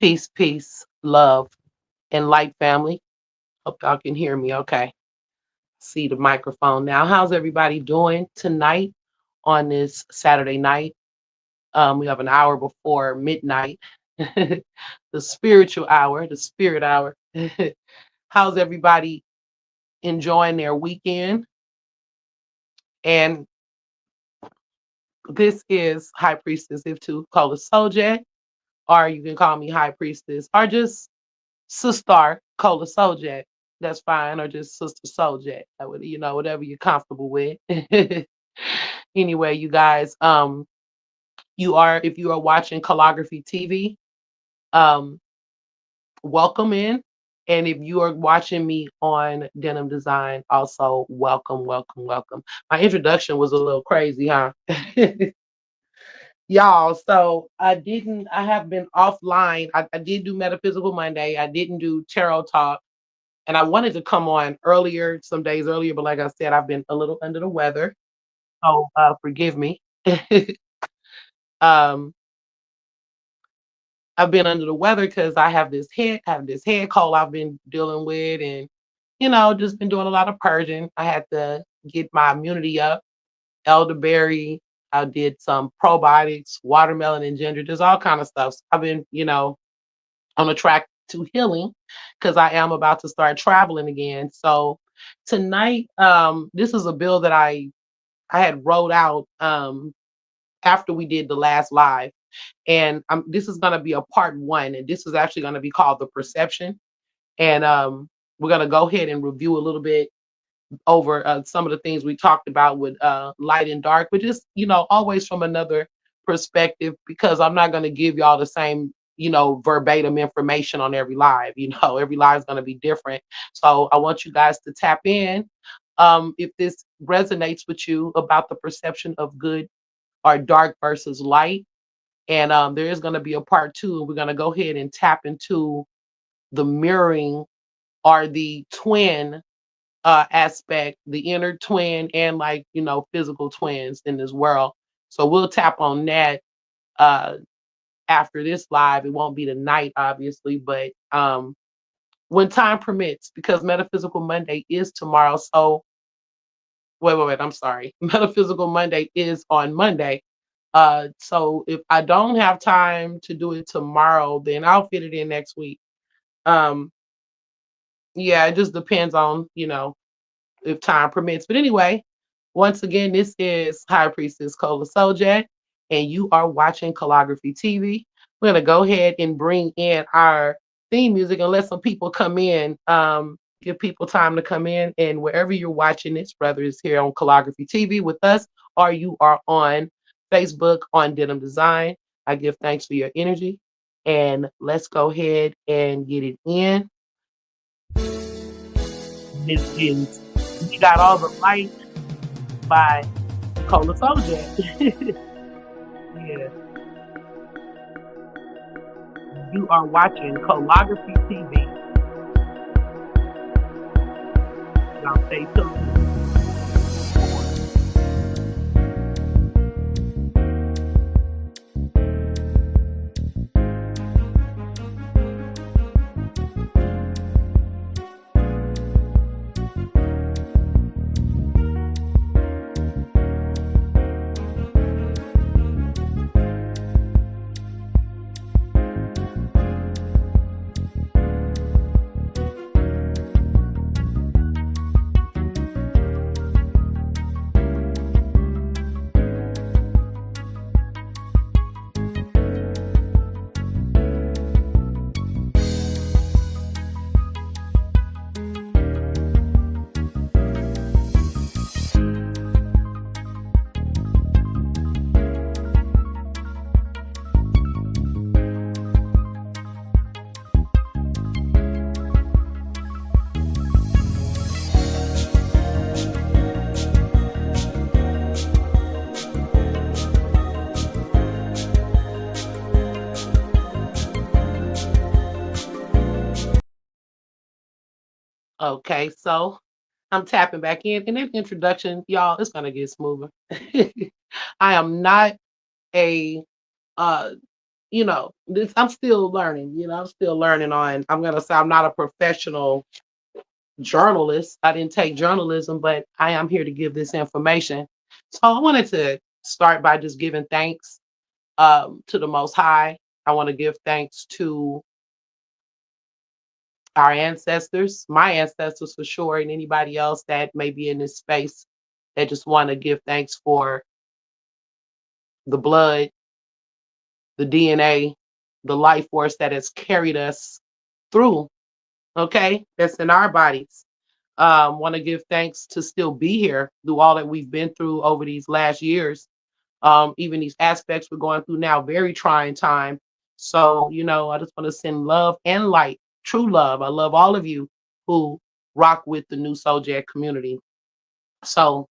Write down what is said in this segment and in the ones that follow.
Peace, peace, love, and light, family. Hope y'all can hear me okay. See the microphone now. How's everybody doing tonight on this Saturday night? We have an hour before midnight, the spiritual hour, the spirit hour. How's everybody enjoying their weekend? And this is High Priestess If to Kola Sojet, or you can call me High Priestess, or just Sister Cola Soul. That's fine, or just Sister Soul. Whatever you're comfortable with. Anyway, you guys, you are if you are watching Calligraphy TV, um, welcome in. And if you are watching me on Denim Design, also welcome, welcome, welcome. My introduction was a little crazy, huh? Y'all, so I have been offline. I did do Metaphysical Monday. I didn't do Tarot Talk. And I wanted to come on earlier, some days earlier, but like I said, I've been a little under the weather, so forgive me. um, I've been under the weather because I have this head cold I've been dealing with, and just been doing a lot of purging. I had to get my immunity up. Elderberry. I did some probiotics, watermelon and ginger, just all kind of stuff. So I've been, on a track to healing because I am about to start traveling again. So tonight, this is a bill that I had wrote out after we did the last live, and this is going to be a part one, and this is actually going to be called the perception, and we're going to go ahead and review a little bit over some of the things we talked about with light and dark, but just always from another perspective, because I'm not going to give y'all the same verbatim information on every live. Every live is going to be different, so I want you guys to tap in if this resonates with you about the perception of good or dark versus light. And there is going to be a part two, and we're going to go ahead and tap into the mirroring or the twin aspect, the inner twin, and like physical twins in this world. So we'll tap on that uh after this live. It won't be tonight, obviously, but when time permits, because Metaphysical Monday is tomorrow. So wait, I'm sorry. Metaphysical Monday is on Monday. So if I don't have time to do it tomorrow, then I'll fit it in next week. Um, yeah, it just depends on, if time permits. But anyway, once again, this is High Priestess Kola Sojak, and you are watching Calligraphy TV. We're gonna go ahead and bring in our theme music and let some people come in. Give people time to come in, and wherever you're watching this, whether it's here on Calligraphy TV with us or you are on Facebook on Denim Design, I give thanks for your energy. And let's go ahead and get it in. This is We Got All the Light by Cola Soldier. Yeah, you are watching Colography TV. Y'all stay tuned. Okay, so I'm tapping back in. And in introduction, y'all, it's gonna get smoother. I am not a I'm still learning. I'm still learning on. I'm gonna say I'm not a professional journalist. I didn't take journalism, but I am here to give this information. So I wanted to start by just giving thanks to the Most High. I want to give thanks to our ancestors, my ancestors for sure, and anybody else that may be in this space that just want to give thanks for the blood, the DNA, the life force that has carried us through, okay? That's in our bodies. Want to give thanks to still be here through all that we've been through over these last years. Even these aspects we're going through now, very trying time. So, I just want to send love and light, true love. I love all of you who rock with the new Soul Jet community. So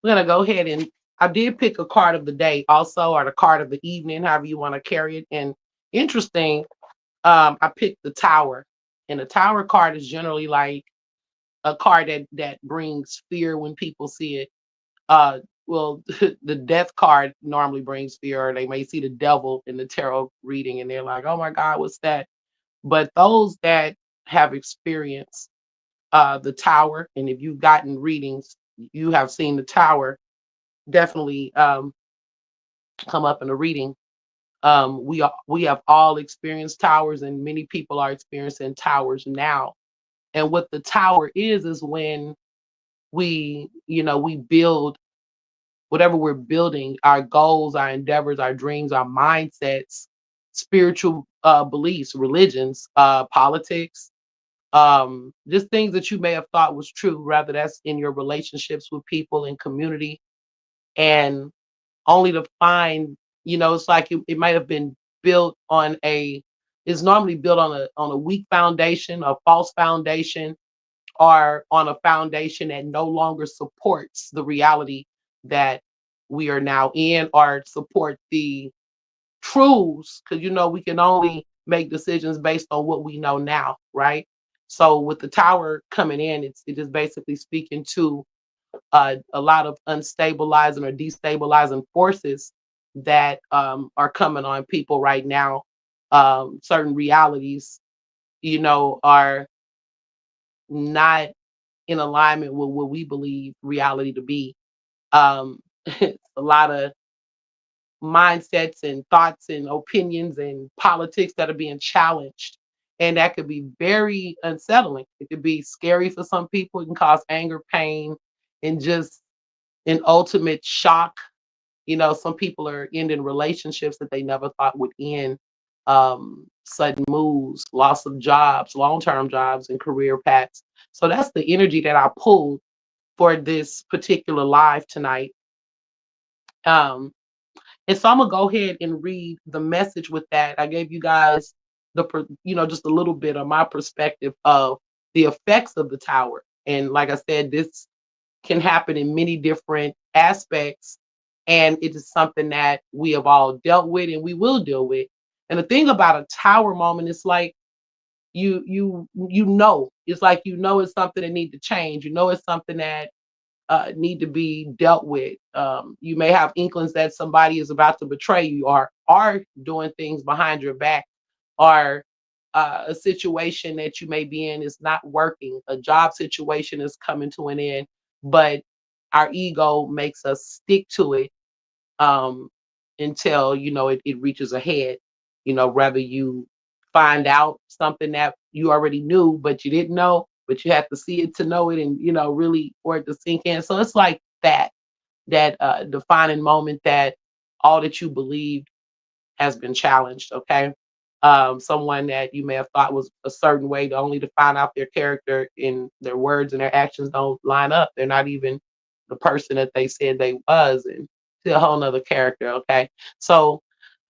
we're gonna go ahead and I did pick a card of the day also, or the card of the evening, however you want to carry it. And interesting, I picked the Tower. And the Tower card is generally like a card that brings fear when people see it. Well, the death card normally brings fear, or they may see the devil in the tarot reading and they're like, oh my God, what's that? But those that have experienced the Tower, and if you've gotten readings, you have seen the Tower definitely come up in a reading. We have all experienced towers, and many people are experiencing towers now. And what the tower is when we build whatever we're building, our goals, our endeavors, our dreams, our mindsets, spiritual beliefs, religions, politics, just things that you may have thought was true, rather that's in your relationships with people and community, and only to find, it's like it might have been built on it's normally built on a weak foundation, a false foundation, or on a foundation that no longer supports the reality that we are now in, or support the truths, because we can only make decisions based on what we know now, right? So with the Tower coming in, it is basically speaking to a lot of unstabilizing or destabilizing forces that are coming on people right now. Certain realities, are not in alignment with what we believe reality to be. It's a lot of mindsets and thoughts and opinions and politics that are being challenged. And that could be very unsettling. It could be scary for some people. It can cause anger, pain, and just an ultimate shock. Some people are ending relationships that they never thought would end. Sudden moves, loss of jobs, long-term jobs, and career paths. So that's the energy that I pulled for this particular live tonight. Um, and so I'm gonna go ahead and read the message with that. I gave you guys just a little bit of my perspective of the effects of the Tower. And like I said, this can happen in many different aspects. And it is something that we have all dealt with and we will deal with. And the thing about a Tower moment is like it's like it's something that need to change. It's something that need to be dealt with. You may have inklings that somebody is about to betray you, or are doing things behind your back, or a situation that you may be in is not working. A job situation is coming to an end, but our ego makes us stick to it um, until it reaches a head. Rather you find out something that you already knew but you didn't know, but you have to see it to know it, and really for it to sink in. So it's like that defining moment that all that you believed has been challenged. Okay. Someone that you may have thought was a certain way, to only to find out their character in their words and their actions don't line up. They're not even the person that they said they was, and to a whole nother character. Okay. So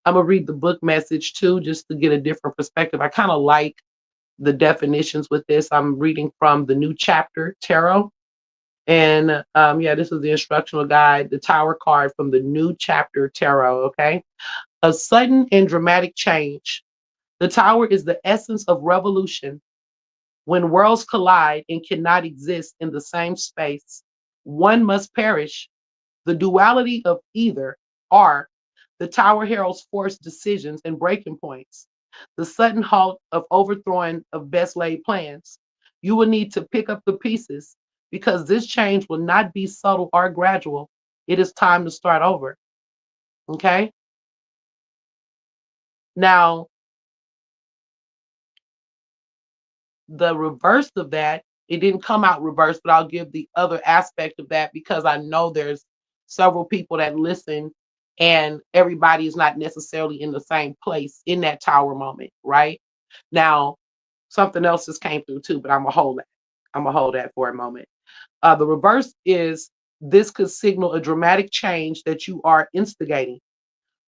I'm gonna read the book message too, just to get a different perspective. I kind of like the definitions with this. I'm reading from the New Chapter Tarot. And yeah, this is the instructional guide, the Tower card from the New Chapter Tarot. Okay. A sudden and dramatic change. The Tower is the essence of revolution. When worlds collide and cannot exist in the same space, one must perish. The duality of either, or The tower heralds forced decisions and breaking points, the sudden halt of overthrowing of best laid plans. You will need to pick up the pieces because this change will not be subtle or gradual. It is time to start over. Okay. Now, the reverse of that, it didn't come out reverse, but I'll give the other aspect of that because I know there's several people that listen and everybody is not necessarily in the same place in that tower moment, right? Now, something else just came through too, but I'm gonna hold that. I'm gonna hold that for a moment. The reverse is this could signal a dramatic change that you are instigating,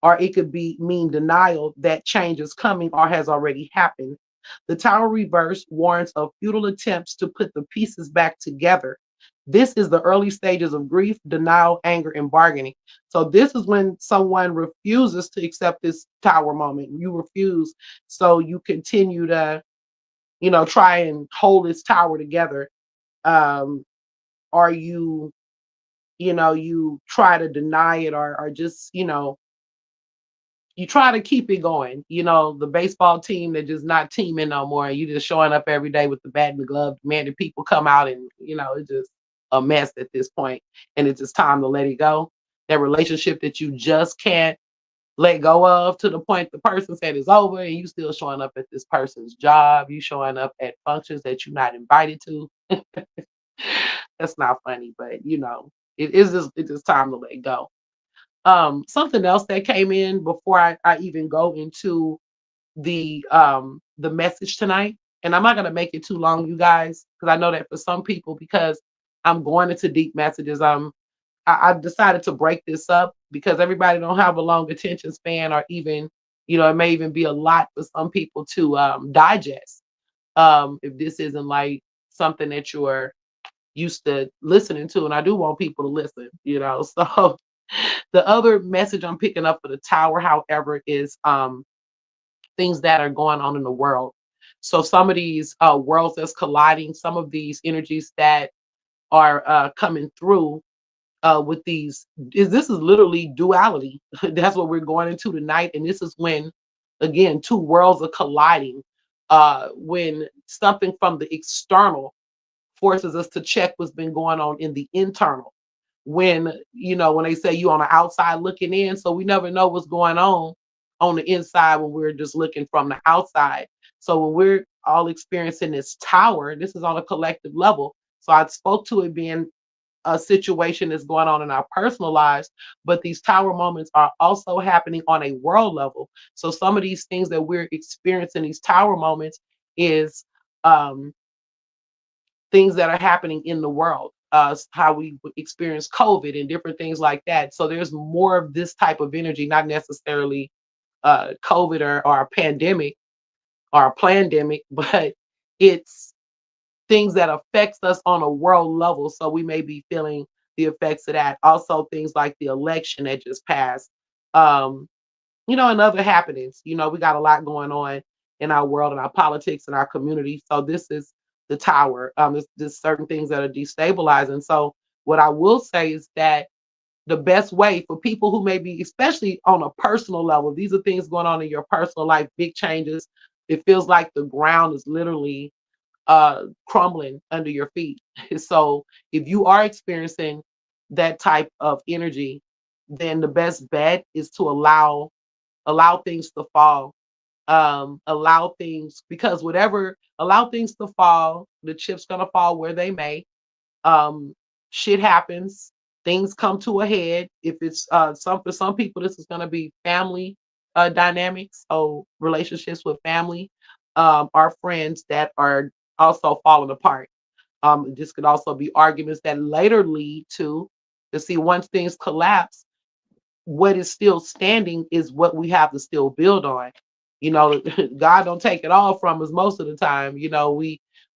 or it could be mean denial that change is coming or has already happened. The tower reverse warns of futile attempts to put the pieces back together. This is the early stages of grief, denial, anger, and bargaining. So this is when someone refuses to accept this tower moment. You refuse, so you continue to, try and hold this tower together. Um, or you try to deny it, or just, you try to keep it going. The baseball team that just not teaming no more. You just showing up every day with the bat and the glove, demanding people come out, and it's just a mess at this point. And it's just time to let it go. That relationship that you just can't let go of to the point the person said it's over, and you still showing up at this person's job. You showing up at functions that you're not invited to. That's not funny, but it's just time to let go. Something else that came in before I even go into the message tonight, and I'm not gonna make it too long, you guys, because I know that for some people, because I'm going into deep messages, I decided to break this up because everybody don't have a long attention span, or even, it may even be a lot for some people to digest. If this isn't like something that you're used to listening to, and I do want people to listen. So the other message I'm picking up for the tower, however, is things that are going on in the world. So some of these worlds that's colliding, some of these energies that are coming through with these, this is literally duality. That's what we're going into tonight, and this is when, again, two worlds are colliding. When something from the external forces us to check what's been going on in the internal. When they say you on the outside looking in, so we never know what's going on the inside when we're just looking from the outside. So when we're all experiencing this tower, this is on a collective level. So I spoke to it being a situation that's going on in our personal lives, but these tower moments are also happening on a world level. So some of these things that we're experiencing, these tower moments, is um, things that are happening in the world, how we experience COVID and different things like that. So there's more of this type of energy, not necessarily COVID or a pandemic or a pandemic, but it's things that affects us on a world level. So we may be feeling the effects of that. Also, things like the election that just passed. Um, and other happenings. We got a lot going on in our world and our politics and our community. So this is the tower. There's certain things that are destabilizing. So what I will say is that the best way for people who may be, especially on a personal level, these are things going on in your personal life, big changes. It feels like the ground is literally crumbling under your feet. So if you are experiencing that type of energy, then the best bet is to allow things to fall, allow things, because whatever, allow things to fall, the chips gonna fall where they may. um Shit happens, things come to a head. If it's for some people, this is gonna be family dynamics, so relationships with family, our friends that are also falling apart. This could also be arguments that later lead to see, once things collapse, what is still standing is what we have to still build on. God don't take it all from us most of the time.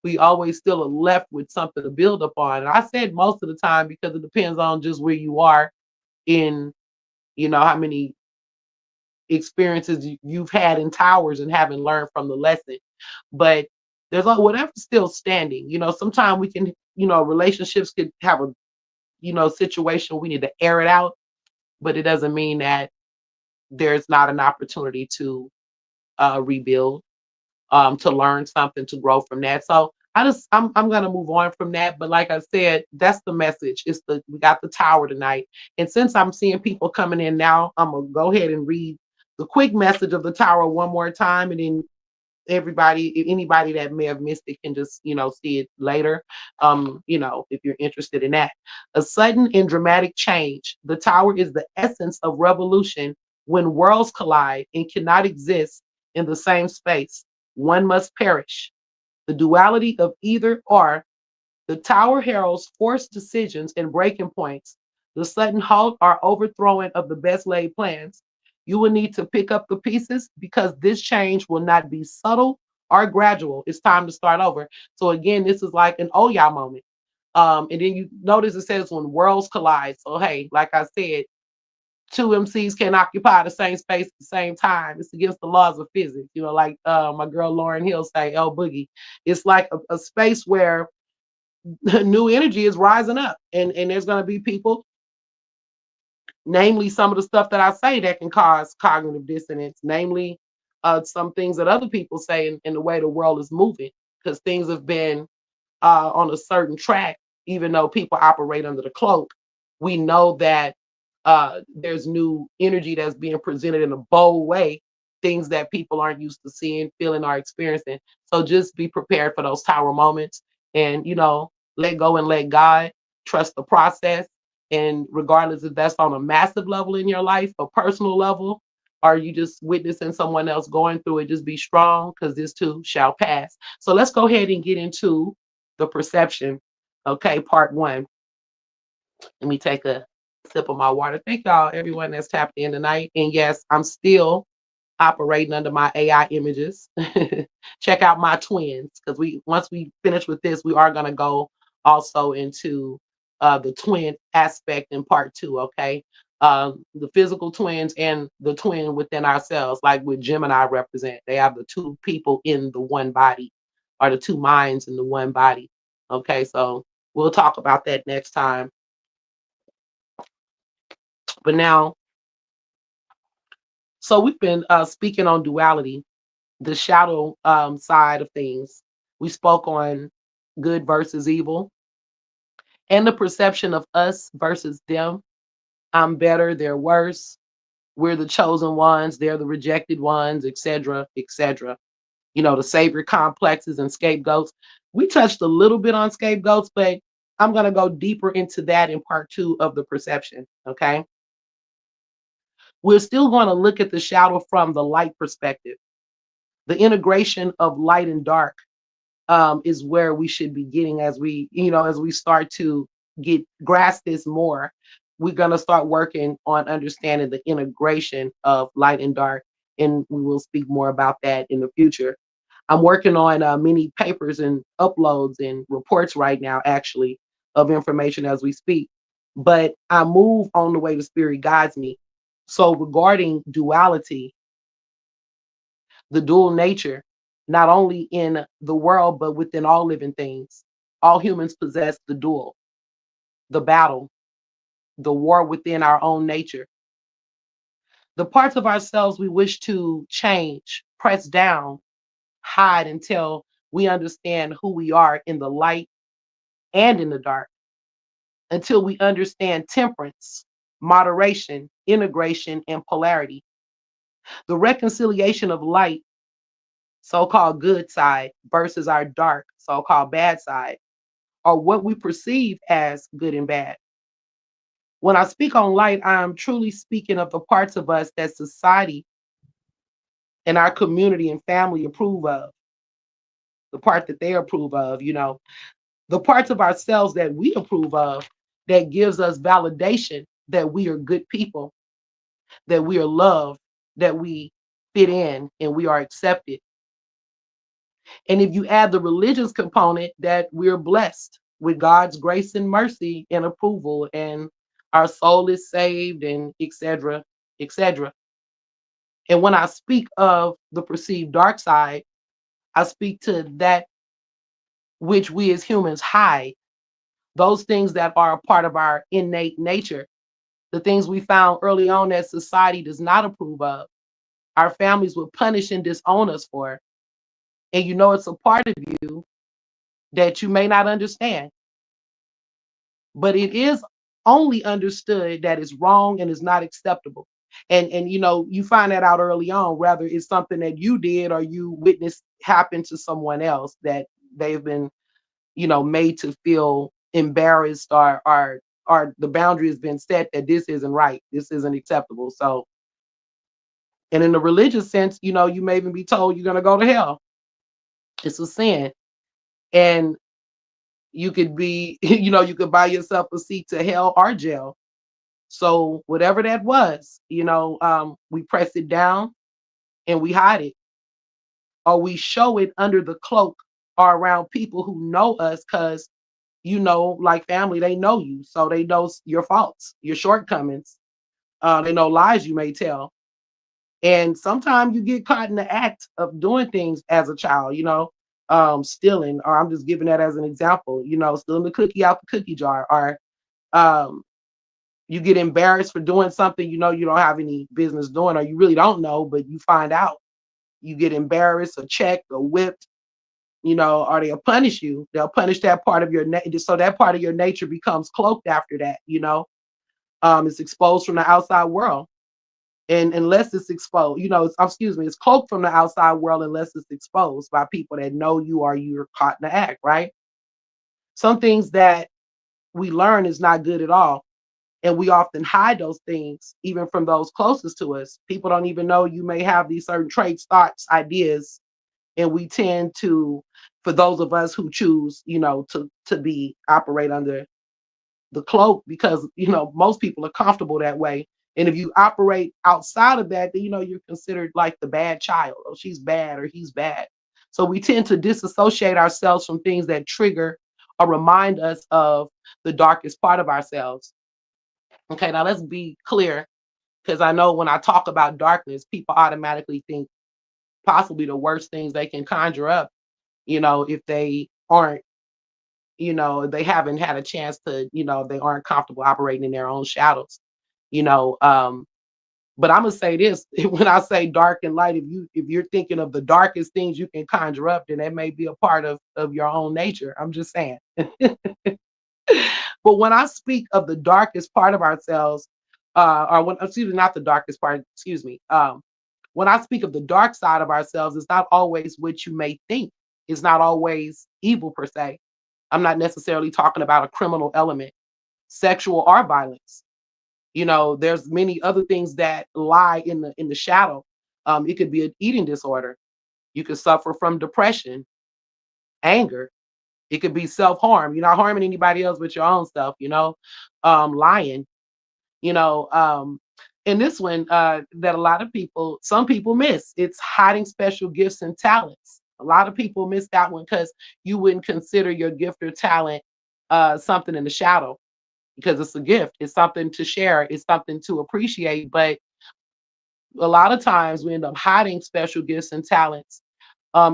We always still are left with something to build upon. And I said most of the time because it depends on just where you are in, how many experiences you've had in towers and haven't learned from the lesson. But there's like whatever's still standing. Sometimes we can, relationships could have a, situation we need to air it out, but it doesn't mean that there's not an opportunity to rebuild, to learn something, to grow from that. So I'm gonna move on from that. But like I said, that's the message. It's the we got the tower tonight. And since I'm seeing people coming in now, I'm gonna go ahead and read the quick message of the tower one more time, and then anybody that may have missed it can just, see it later. If you're interested in that. A sudden and dramatic change. The tower is the essence of revolution when worlds collide and cannot exist in the same space. One must perish. The duality of either or. The tower heralds forced decisions and breaking points, the sudden halt or overthrowing of the best laid plans. You will need to pick up the pieces because this change will not be subtle or gradual. It's time to start over. So again, this is like an Oya moment. And then you notice it says when worlds collide. So hey, like I said, two MCs can occupy the same space at the same time. It's against the laws of physics. Like my girl Lauren Hill say, El Boogie. It's like a space where new energy is rising up, and there's going to be people, namely some of the stuff that I say that can cause cognitive dissonance, namely some things that other people say in the way the world is moving, because things have been on a certain track, even though people operate under the cloak. We know that there's new energy that's being presented in a bold way, things that people aren't used to seeing, feeling, or experiencing. So just be prepared for those tower moments, and, let go and let God, trust the process. And regardless if that's on a massive level in your life, a personal level, or you just witnessing someone else going through it, just be strong because this too shall pass. So let's go ahead and get into the perception. Okay, part one. Let me take a sip of my water. Thank y'all, everyone that's tapped in tonight. And yes, I'm still operating under my AI images. Check out my twins, because once we finish with this, we are gonna go also into the twin aspect in part two. Okay, the physical twins and the twin within ourselves, like what Gemini represent. They have the two people in the one body, or the two minds in the one body. Okay, so we'll talk about that next time. But now, so we've been speaking on duality, the shadow side of things. We spoke on good versus evil, and the perception of us versus them. I'm better, they're worse. We're the chosen ones, they're the rejected ones, etc., etc. The savior complexes and scapegoats. We touched a little bit on scapegoats, but I'm going to go deeper into that in part two of the perception. Okay. We're still going to look at the shadow from the light perspective. The integration of light and dark is where we should be getting, as we start to grasp this more. We're going to start working on understanding the integration of light and dark, and we will speak more about that in the future. I'm working on many papers and uploads and reports right now, actually, of information as we speak. But I move on the way the spirit guides me. So regarding duality, the dual nature, not only in the world, but within all living things. All humans possess the dual, the battle, the war within our own nature. The parts of ourselves we wish to change, press down, hide until we understand who we are in the light and in the dark, until we understand temperance, moderation, integration, and polarity. The reconciliation of light, so called good side, versus our dark, so called bad side, or what we perceive as good and bad. When I speak on light, I am truly speaking of the parts of us that society and our community and family approve of, the part that they approve of, the parts of ourselves that we approve of, that gives us validation that we are good people, that we are loved, that we fit in and we are accepted. And if you add the religious component, that we're blessed with God's grace and mercy and approval, and our soul is saved, and etc., etc. And when I speak of the perceived dark side, I speak to that which we as humans hide, those things that are a part of our innate nature, the things we found early on that society does not approve of, our families would punish and disown us for. And you know it's a part of you that you may not understand, but it is only understood that it's wrong and is not acceptable. And you know, you find that out early on, whether it's something that you did or you witnessed happen to someone else that they've been, you know, made to feel embarrassed or the boundary has been set that this isn't right, this isn't acceptable. So, and in the religious sense, you know, you may even be told you're gonna go to hell. It's a sin. And you could be, you know, you could buy yourself a seat to hell or jail. So whatever that was, you know, we press it down and we hide it, or we show it under the cloak or around people who know us, because you know, like family, they know you, so they know your faults, your shortcomings. They know lies you may tell, and sometimes you get caught in the act of doing things as a child. You know, stealing, or I'm just giving that as an example. You know, stealing the cookie out the cookie jar, or um, you get embarrassed for doing something you know you don't have any business doing, or you really don't know, but you find out. You get embarrassed or checked or whipped, you know, or they'll punish you. They'll punish that part of your nature, so that part of your nature becomes cloaked after that. You know, it's exposed from the outside world, and unless it's exposed, you know, excuse me, it's cloaked from the outside world unless it's exposed by people that know you or you're caught in the act. Right? Some things that we learn is not good at all. And we often hide those things even from those closest to us. People don't even know you may have these certain traits, thoughts, ideas, and we tend to, for those of us who choose, you know, to be operate under the cloak, because you know most people are comfortable that way. And if you operate outside of that, then you know you're considered like the bad child, or she's bad, or he's bad. So we tend to disassociate ourselves from things that trigger or remind us of the darkest part of ourselves. Okay, now let's be clear, because I know when I talk about darkness, people automatically think possibly the worst things they can conjure up, you know, if they aren't, you know, they haven't had a chance to, you know, they aren't comfortable operating in their own shadows, you know. But I'm gonna say this: when I say dark and light, if you're thinking of the darkest things you can conjure up, then that may be a part of your own nature. I'm just saying. But when I speak of the darkest part of ourselves, or when, excuse me, not the darkest part, excuse me. When I speak of the dark side of ourselves, it's not always what you may think. It's not always evil per se. I'm not necessarily talking about a criminal element, sexual or violence. You know, there's many other things that lie in the shadow. It could be an eating disorder. You could suffer from depression, anger. It could be self harm. You're not harming anybody else but your own self. You know, lying. You know, and this one that a lot of people, some people miss. It's hiding special gifts and talents. A lot of people miss that one because you wouldn't consider your gift or talent something in the shadow, because it's a gift. It's something to share. It's something to appreciate. But a lot of times we end up hiding special gifts and talents,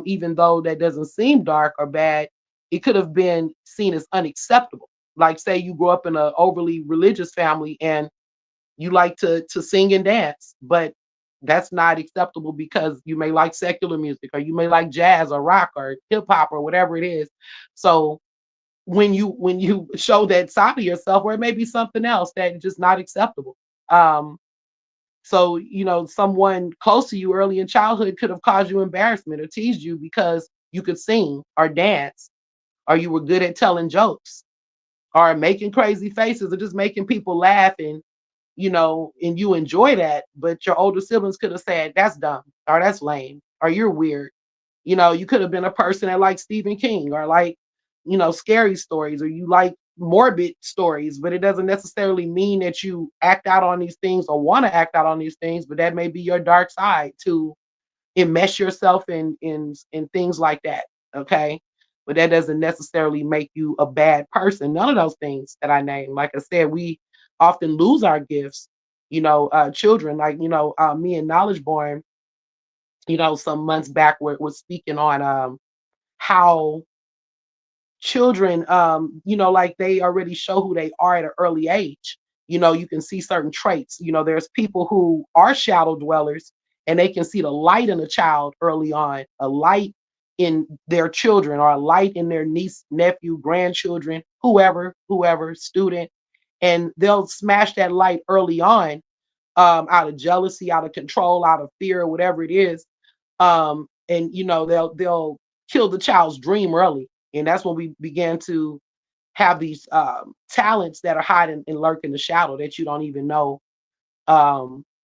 even though that doesn't seem dark or bad. It could have been seen as unacceptable. Like, say you grew up in an overly religious family and you like to sing and dance, but that's not acceptable because you may like secular music, or you may like jazz or rock or hip hop or whatever it is. So when you show that side of yourself, where it may be something else that's just not acceptable. Um, so you know, someone close to you early in childhood could have caused you embarrassment or teased you because you could sing or dance, or you were good at telling jokes, or making crazy faces, or just making people laugh, and you know, and you enjoy that, but your older siblings could have said, that's dumb, or that's lame, or you're weird. You know, you could have been a person that likes Stephen King, or like, you know, scary stories, or you like morbid stories, but it doesn't necessarily mean that you act out on these things or want to act out on these things, but that may be your dark side to enmesh yourself in things like that. Okay. But that doesn't necessarily make you a bad person. None of those things that I named. Like I said, we often lose our gifts. You know, children, like, you know, me and Knowledge Born, you know, some months back was speaking on how children, you know, like they already show who they are at an early age. You can see certain traits. There's people who are shadow dwellers, and they can see the light in a child early on, a light in their children, or a light in their niece, nephew, grandchildren, whoever, student, and they'll smash that light early on, out of jealousy, out of control, out of fear, or whatever it is. And they'll kill the child's dream early, and that's when we began to have these talents that are hiding and lurk in the shadow that you don't even know.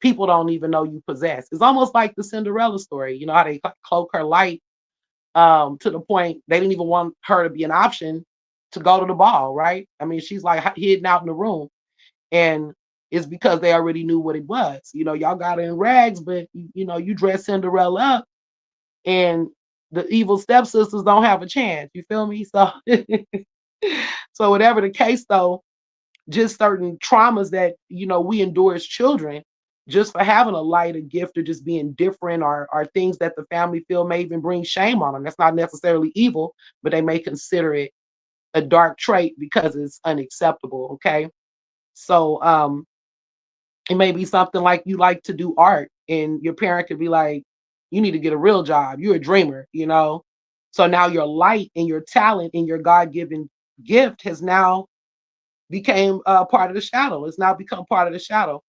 People don't even know you possess. It's almost like the Cinderella story. You know how they cloak her light, to the point they didn't even want her to be an option to go to the ball, right? I mean, she's like hidden out in the room, and it's because they already knew what it was. Y'all got her in rags, but you dress Cinderella up, and the evil stepsisters don't have a chance. You feel me? So, so whatever the case, though, just certain traumas that we endure as children, just for having a light, a gift, or just being different, are things that the family feel may even bring shame on them. That's not necessarily evil, but they may consider it a dark trait because it's unacceptable. Okay, so it may be something like you like to do art, and your parent could be like, "You need to get a real job. You're a dreamer." So now your light and your talent and your God given gift has now became part of the shadow. It's now become part of the shadow.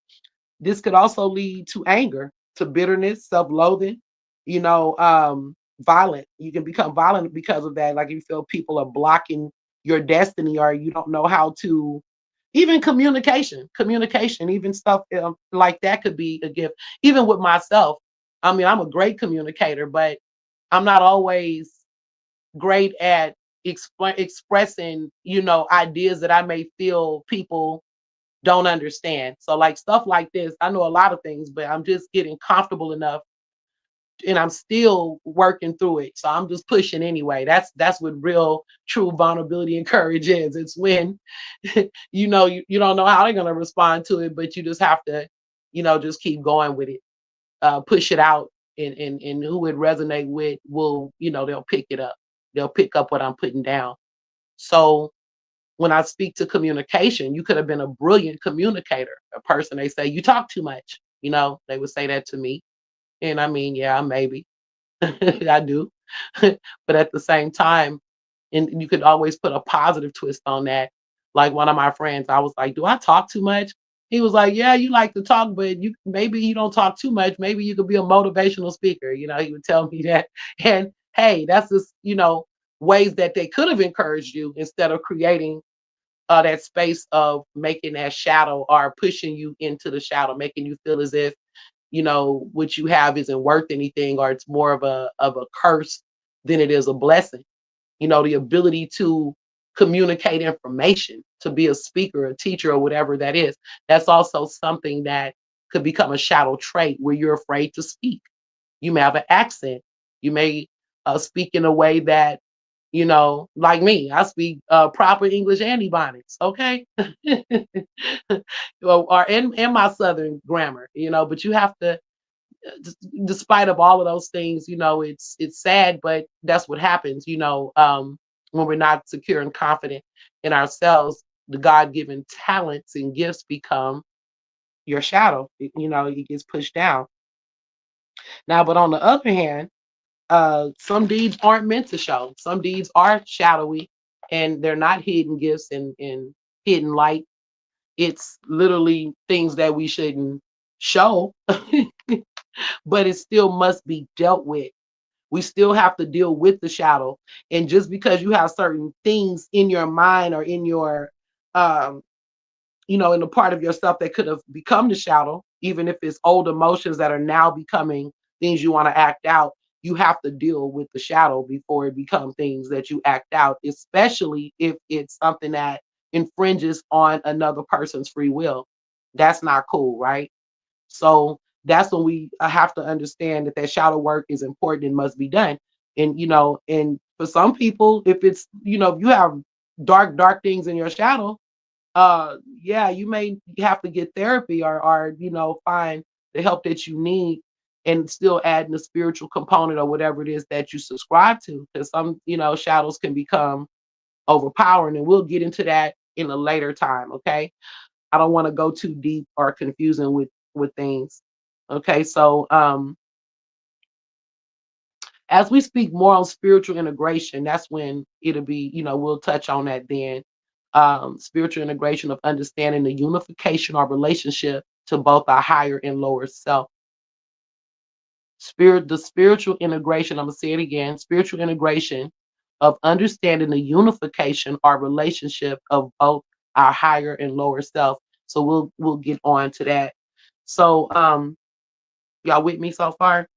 This could also lead to anger, to bitterness, self-loathing, violent. You can become violent because of that. Like you feel people are blocking your destiny, or you don't know how to, even communication, even stuff like that could be a gift. Even with myself, I mean, I'm a great communicator, but I'm not always great at expressing, ideas that I may feel people don't understand. So like stuff like this, I know a lot of things, but I'm just getting comfortable enough, and I'm still working through it. So I'm just pushing anyway. That's what real true vulnerability and courage is. It's when you don't know how they're gonna respond to it, but you just have to, just keep going with it. Push it out, and who it resonate with will, they'll pick it up. They'll pick up what I'm putting down. So when I speak to communication, you could have been a brilliant communicator, a person they say, you talk too much. They would say that to me. And I mean, yeah, maybe I do. But at the same time, and you could always put a positive twist on that. Like one of my friends, I was like, "Do I talk too much?" He was like, "Yeah, you like to talk, but you don't talk too much. Maybe you could be a motivational speaker." He would tell me that. And hey, that's just, ways that they could have encouraged you instead of creating that space of making that shadow, or pushing you into the shadow, making you feel as if what you have isn't worth anything, or it's more of a curse than it is a blessing. The ability to communicate information, to be a speaker, a teacher, or whatever that is. That's also something that could become a shadow trait where you're afraid to speak. You may have an accent. You may speak in a way that, like me, I speak proper English and Ebonics, okay? Or in my Southern grammar, but you have to, despite of all of those things, it's sad, but that's what happens, when we're not secure and confident in ourselves. The God-given talents and gifts become your shadow. It gets pushed down. Now, but on the other hand, some deeds aren't meant to show. Some deeds are shadowy, and they're not hidden gifts and hidden light. It's literally things that we shouldn't show, but it still must be dealt with. We still have to deal with the shadow. And just because you have certain things in your mind, or in your, um, in the part of yourself that could have become the shadow, even if it's old emotions that are now becoming things you want to act out, you have to deal with the shadow before it becomes things that you act out, especially if it's something that infringes on another person's free will. That's not cool, right? So that's when we have to understand that shadow work is important and must be done. And for some people, if it's, if you have dark things in your shadow, yeah, you may have to get therapy, or find the help that you need, and still adding the spiritual component or whatever it is that you subscribe to, because some shadows can become overpowering, and we'll get into that in a later time. Okay. I don't want to go too deep or confusing with things. Okay, so as we speak more on spiritual integration, that's when it'll be, we'll touch on that then. Spiritual integration of understanding the unification or relationship to both our higher and lower self. The spiritual integration, I'm gonna say it again, spiritual integration of understanding the unification or relationship of both our higher and lower self. So we'll get on to that. So y'all with me so far?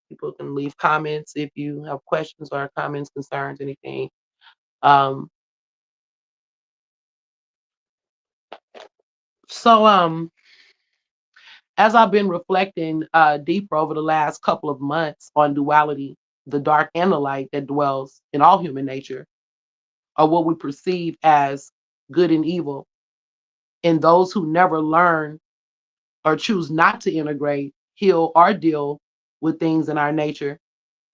People can leave comments if you have questions or comments, concerns, anything. Um, so as I've been reflecting deeper over the last couple of months on duality, the dark and the light that dwells in all human nature, or what we perceive as good and evil, and those who never learn or choose not to integrate, heal, or deal with things in our nature,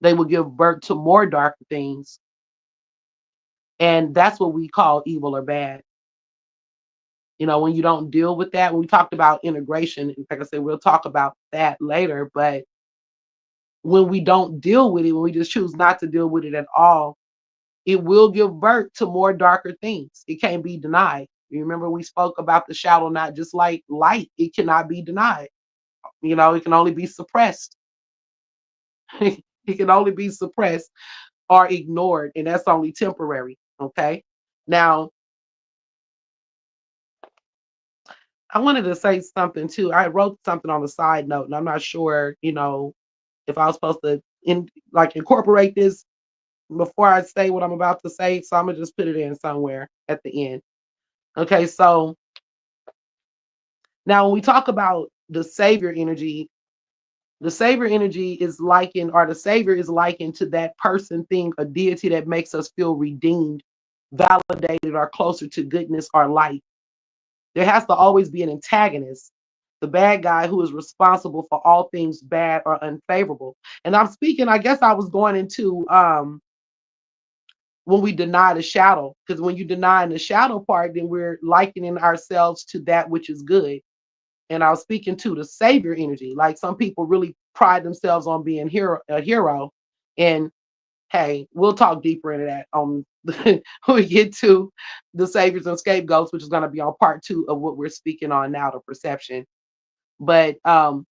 they will give birth to more darker things. And that's what we call evil or bad. When you don't deal with that, when we talked about integration, like I said, we'll talk about that later. But when we don't deal with it, when we just choose not to deal with it at all, it will give birth to more darker things. It can't be denied. You remember we spoke about the shadow, not just like light. It cannot be denied. It can only be suppressed. It can only be suppressed or ignored, and that's only temporary. Okay. Now, I wanted to say something too. I wrote something on the side note, and I'm not sure, if I was supposed to incorporate this before I say what I'm about to say. So I'm gonna just put it in somewhere at the end. Okay, so now when we talk about the savior energy is likened, or the savior is likened to that person, thing, a deity that makes us feel redeemed, validated, or closer to goodness or light. There has to always be an antagonist, the bad guy who is responsible for all things bad or unfavorable. And I'm speaking, I guess I was going into when we deny the shadow, because when you deny the shadow part, then we're likening ourselves to that which is good. And I was speaking to the savior energy. Like some people really pride themselves on being a hero. And hey, we'll talk deeper into that when we get to the saviors and scapegoats, which is going to be on part 2 of what we're speaking on now, the perception. But the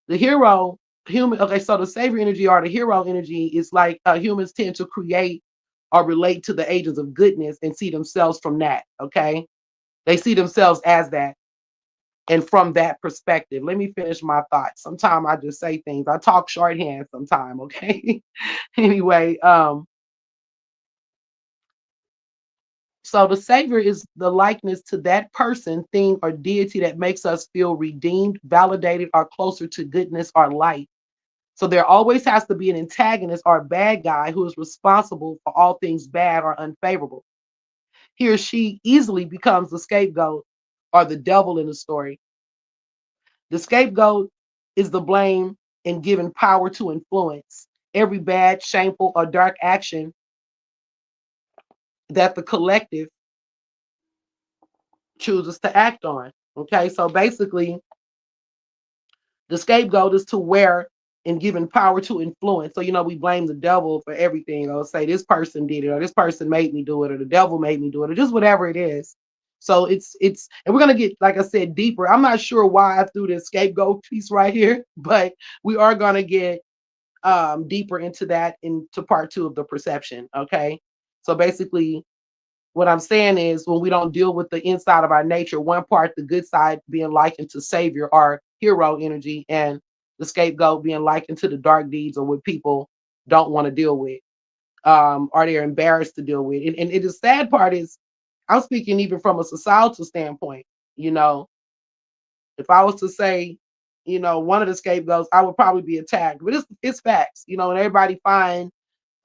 hero human okay, so the savior energy or the hero energy is like humans tend to create or relate to the agents of goodness and see themselves from that. Okay, they see themselves as that, and from that perspective. Let me finish my thoughts. Sometimes I just say things, I talk shorthand sometime. Okay. Anyway, so the savior is the likeness to that person, thing, or deity that makes us feel redeemed, validated, or closer to goodness or light. So there always has to be an antagonist or a bad guy who is responsible for all things bad or unfavorable. He or she easily becomes the scapegoat or the devil in the story. The scapegoat is the blame and given power to influence every bad, shameful, or dark action that the collective chooses to act on. Okay, so basically, the scapegoat is to wear and given power to influence. So, we blame the devil for everything, or say this person did it, or this person made me do it, or the devil made me do it, or just whatever it is. So and we're gonna get, like I said, deeper. I'm not sure why I threw this scapegoat piece right here, but we are gonna get deeper into that into part 2 of the perception. Okay. So basically, what I'm saying is when we don't deal with the inside of our nature, one part, the good side being likened to savior or hero energy, and the scapegoat being likened to the dark deeds or what people don't want to deal with, or they're embarrassed to deal with. And the sad part is, I'm speaking even from a societal standpoint. You know, if I was to say, one of the scapegoats, I would probably be attacked. But it's facts, and everybody find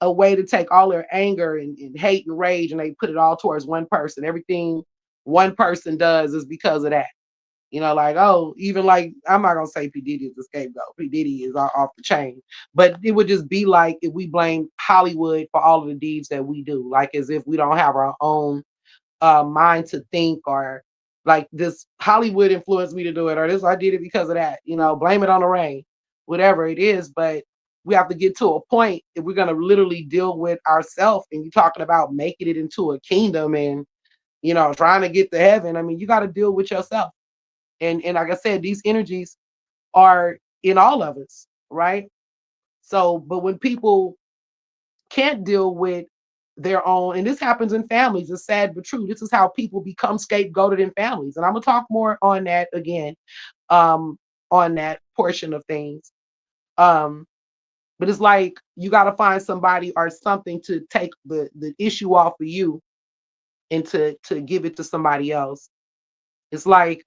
a way to take all their anger and hate and rage, and they put it all towards one person. Everything one person does is because of that. Like, oh, even like, I'm not gonna say P. Diddy is the scapegoat. P. Diddy is off the chain. But it would just be like if we blame Hollywood for all of the deeds that we do, like as if we don't have our own mind to think, or Like this Hollywood influenced me to do it, or this I did it because of that. Blame it on the rain, whatever it is. But we have to get to a point if we're gonna literally deal with ourselves. And you're talking about making it into a kingdom and trying to get to heaven. I mean, you got to deal with yourself. And like I said, these energies are in all of us, right? So, but when people can't deal with their own, and this happens in families, it's sad but true. This is how people become scapegoated in families. And I'm gonna talk more on that again, um, on that portion of things. Um, but it's like you gotta find somebody or something to take the issue off of you and to give it to somebody else. It's like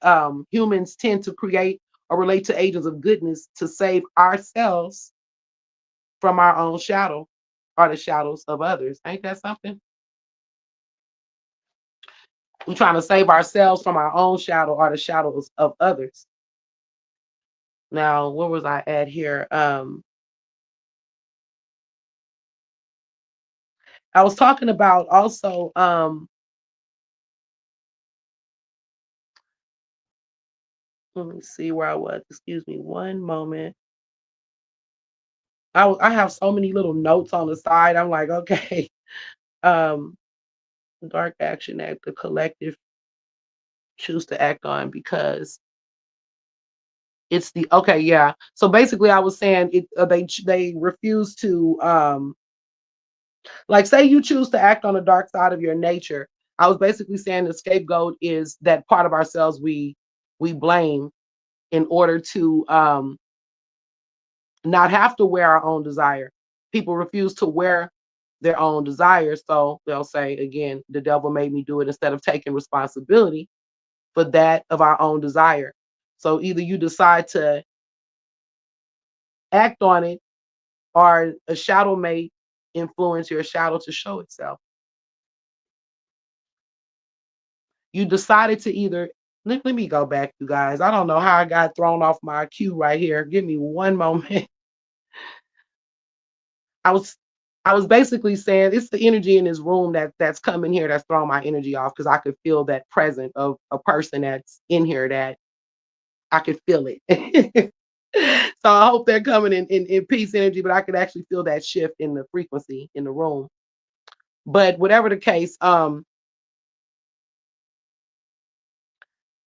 humans tend to create or relate to agents of goodness to save ourselves from our own shadow or the shadows of others. Ain't that something? We're trying to save ourselves from our own shadow or the shadows of others. Now, where was I at here? I was talking about also, let me see where I was. Excuse me one moment. I have so many little notes on the side. I'm like, okay. Um, dark action that the collective choose to act on because it's the okay, yeah. So basically, I was saying they refuse to like say you choose to act on the dark side of your nature. I was basically saying the scapegoat is that part of ourselves we blame in order to not have to wear our own desire. People refuse to wear their own desires, so they'll say again, the devil made me do it instead of taking responsibility for that of our own desire. So either you decide to act on it or a shadow may influence your shadow to show itself. You decided to either let me go back, you guys. I don't know how I got thrown off my cue right here. Give me one moment. I was I was basically saying it's the energy in this room that's coming here that's throwing my energy off because I could feel that present of a person that's in here that I could feel it. So I hope they're coming in peace energy, but I could actually feel that shift in the frequency in the room. But whatever the case, I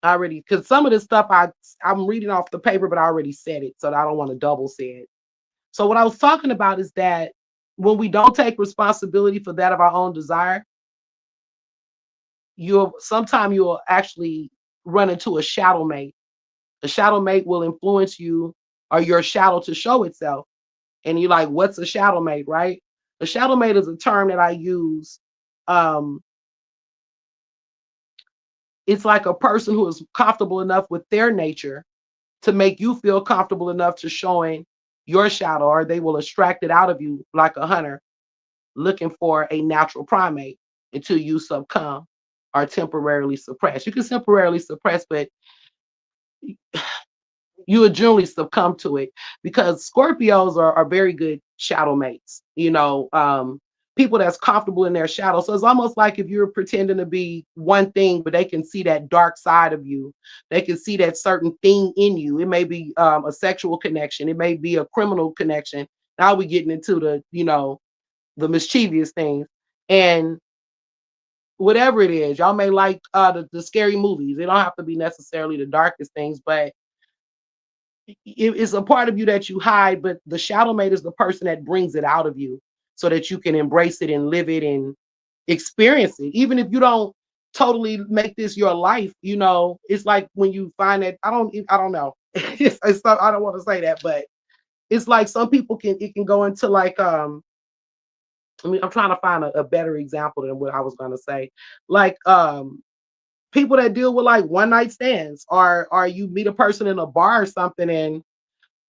already because some of this stuff I'm reading off the paper, but I already said it, so I don't want to double say it. So what I was talking about is that when we don't take responsibility for that of our own desire, you'll actually run into a shadow mate. A shadow mate will influence you or your shadow to show itself. And you're like, what's a shadow mate, right? A shadow mate is a term that I use. Um, it's like a person who is comfortable enough with their nature to make you feel comfortable enough to showing your shadow, or they will extract it out of you like a hunter looking for a natural primate until you succumb or temporarily suppress. You can temporarily suppress, but you would generally succumb to it because Scorpios are very good shadow mates. People that's comfortable in their shadow. So it's almost like if you're pretending to be one thing, but they can see that dark side of you. They can see that certain thing in you. It may be a sexual connection. It may be a criminal connection. Now we're getting into the mischievous things. And whatever it is, y'all may like the scary movies. They don't have to be necessarily the darkest things, but it's a part of you that you hide, but the shadow mate is the person that brings it out of you so that you can embrace it and live it and experience it. Even if you don't totally make this your life, it's like when you find that I don't know. I don't want to say that, but it's like some people it can go into like I'm trying to find a better example than what I was gonna say. Like people that deal with like one night stands or you meet a person in a bar or something and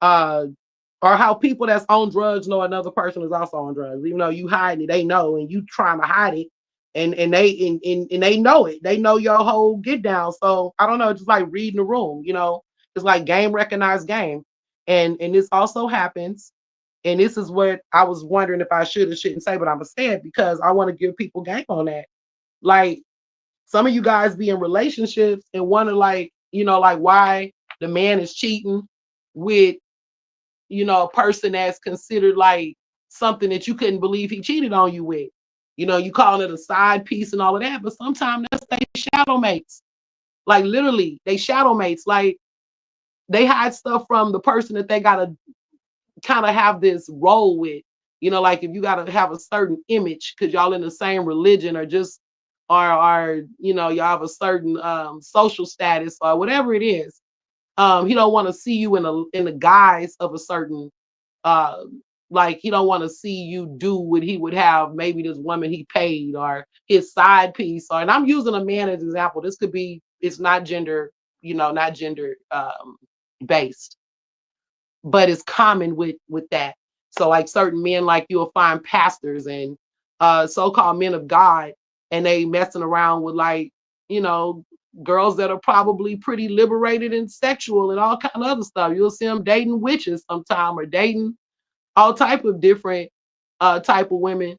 uh or how people that's on drugs know another person is also on drugs, even though you hiding it, they know, and you trying to hide it, and they know it, they know your whole get down. So I don't know, just like reading the room, it's like game recognized game, and this also happens, and this is what I was wondering if I should or shouldn't say, but I'm gonna say it because I want to give people game on that. Like Some of you guys be in relationships and wonder, like, like why the man is cheating with, a person that's considered like something that you couldn't believe he cheated on you with. You calling it a side piece and all of that, but sometimes that's they shadow mates. Like literally, they shadow mates. Like they hide stuff from the person that they gotta kind of have this role with. Like if you gotta have a certain image because y'all in the same religion or just or y'all have a certain social status or whatever it is. He don't want to see you in the guise of a certain uh like he don't want to see you do what he would have maybe this woman he paid or his side piece, or and I'm using a man as an example. This could be, it's not gender, not gender based, but it's common with that. So like certain men, like you'll find pastors and so-called men of God, and they messing around with like, you know, girls that are probably pretty liberated and sexual and all kind of other stuff. You'll see them dating witches sometime or dating all type of different type of women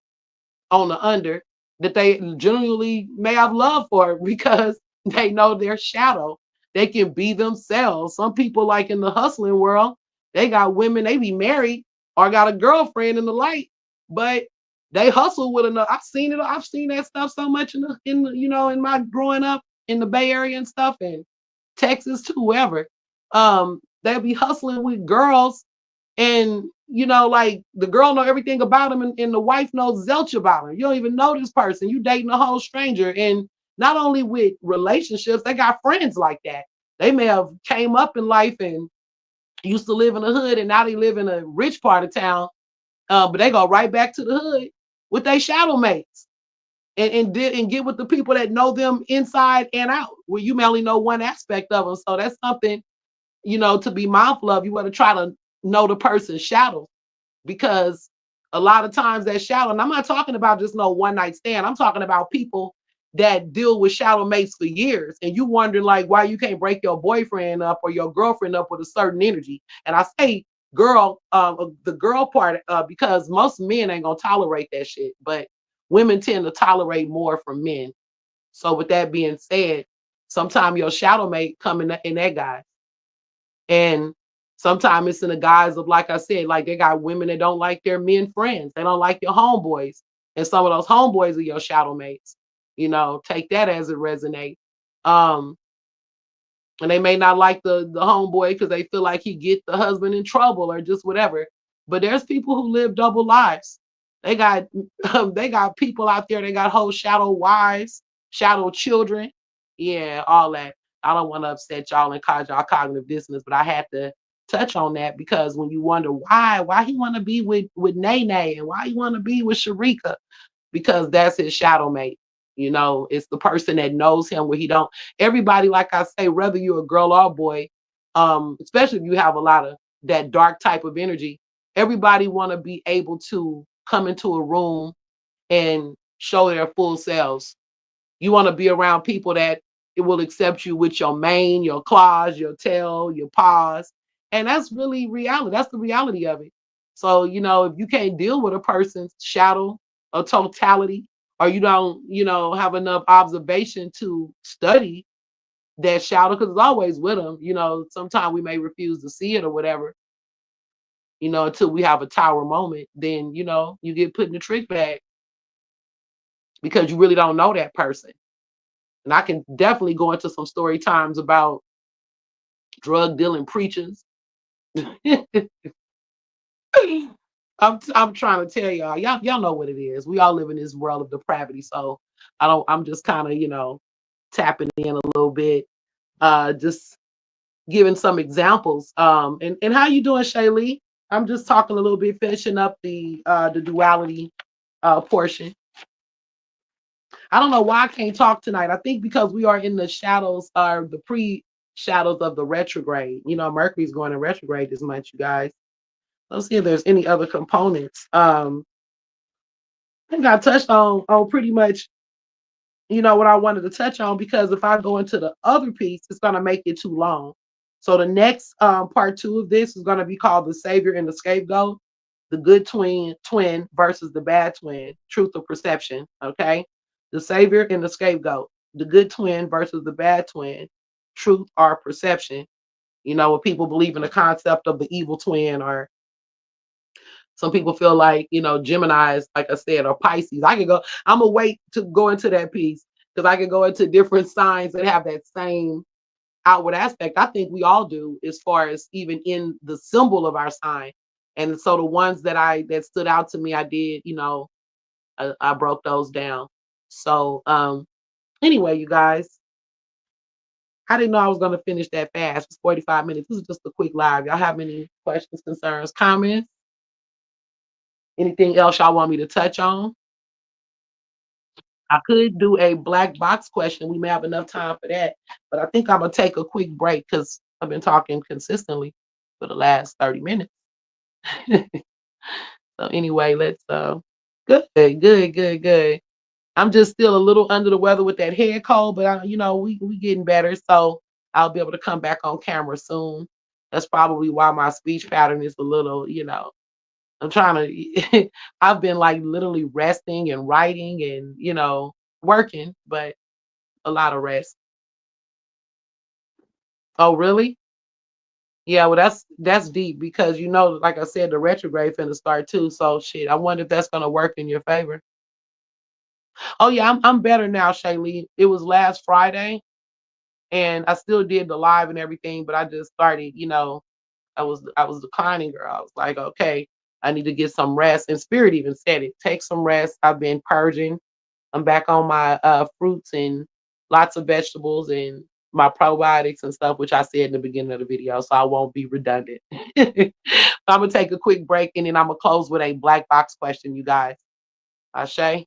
on the under that they genuinely may have love for because they know their shadow. They can be themselves. Some people, like in the hustling world, they got women, they be married or got a girlfriend in the light, but they hustle with another. I've seen it. I've seen that stuff so much in my growing up in the Bay Area and stuff, and Texas too, wherever. They'll be hustling with girls, and like the girl know everything about him, and the wife knows zilch about him. You don't even know this person. You dating a whole stranger. And not only with relationships, they got friends like that. They may have came up in life and used to live in the hood, and now they live in a rich part of town. But they go right back to the hood with their shadow mates, and get with the people that know them inside and out, where you may only know one aspect of them. So that's something to be mindful of. You want to try to know the person's shadow, because a lot of times that shadow, and I'm not talking about just no one night stand. I'm talking about people that deal with shadow mates for years, and you wondering like why you can't break your boyfriend up or your girlfriend up with a certain energy. And I say girl, the girl part, because most men ain't gonna tolerate that shit, but women tend to tolerate more from men. So with that being said, sometimes your shadow mate come in that guy. And sometimes it's in the guise of, like I said, like they got women that don't like their men friends. They don't like your homeboys. And some of those homeboys are your shadow mates. Take that as it resonate. Um, and they may not like the homeboy because they feel like he get the husband in trouble or just whatever. But there's people who live double lives. They got they got people out there. They got whole shadow wives, shadow children, yeah, all that. I don't want to upset y'all and cause y'all cognitive dissonance, but I had to touch on that because when you wonder why he want to be with Nene and why he want to be with Sharika, because that's his shadow mate. It's the person that knows him where he don't. Everybody, like I say, whether you're a girl or a boy, especially if you have a lot of that dark type of energy, everybody want to be able to come into a room and show their full selves. You want to be around people that it will accept you with your mane, your claws, your tail, your paws. And that's really reality. That's the reality of it. So, if you can't deal with a person's shadow or totality, or you don't, have enough observation to study that shadow, because it's always with them, sometimes we may refuse to see it or whatever, until we have a tower moment, then, you get put in the trick bag because you really don't know that person. And I can definitely go into some story times about drug dealing preachers. I'm trying to tell y'all know what it is. We all live in this world of depravity. So I'm just kind of, tapping in a little bit, just giving some examples. And how you doing, Shaylee? I'm just talking a little bit, finishing up the duality portion. I don't know why I can't talk tonight. I think because we are in the shadows, or the pre shadows of the retrograde. Mercury's going in retrograde this month, you guys. Let's see if there's any other components. I think I touched on pretty much, what I wanted to touch on, because if I go into the other piece, it's gonna make it too long. So the next part two of this is gonna be called the savior and the scapegoat, the good twin versus the bad twin, truth or perception. Okay, the savior and the scapegoat. the good twin versus the bad twin, truth or perception. When people believe in the concept of the evil twin, or some people feel like, Geminis, like I said, or Pisces. I'm gonna wait to go into that piece because I can go into different signs that have that same outward aspect. I think we all do, as far as even in the symbol of our sign. And so the ones that stood out to me, I did, I broke those down. So anyway, you guys, I didn't know I was gonna finish that fast. It's 45 minutes. This is just a quick live. Y'all have any questions, concerns, comments? Anything else y'all want me to touch on? I could do a black box question. We may have enough time for that. But I think I'm gonna take a quick break because I've been talking consistently for the last 30 minutes. So anyway, let's good, good, good, good. I'm just still a little under the weather with that head cold, but we getting better. So I'll be able to come back on camera soon. That's probably why my speech pattern is a little, I'm trying to I've been like literally resting and writing and, working, but a lot of rest. Oh, really? Yeah, well that's deep because like I said, the retrograde finna start too. So shit, I wonder if that's gonna work in your favor. Oh yeah, I'm better now, Shaylee. It was last Friday and I still did the live and everything, but I just started, I was declining, girl. I was like, okay, I need to get some rest. And Spirit even said it. Take some rest. I've been purging. I'm back on my fruits and lots of vegetables and my probiotics and stuff, which I said in the beginning of the video, so I won't be redundant. I'm gonna take a quick break and then I'm gonna close with a black box question, you guys. Ashe,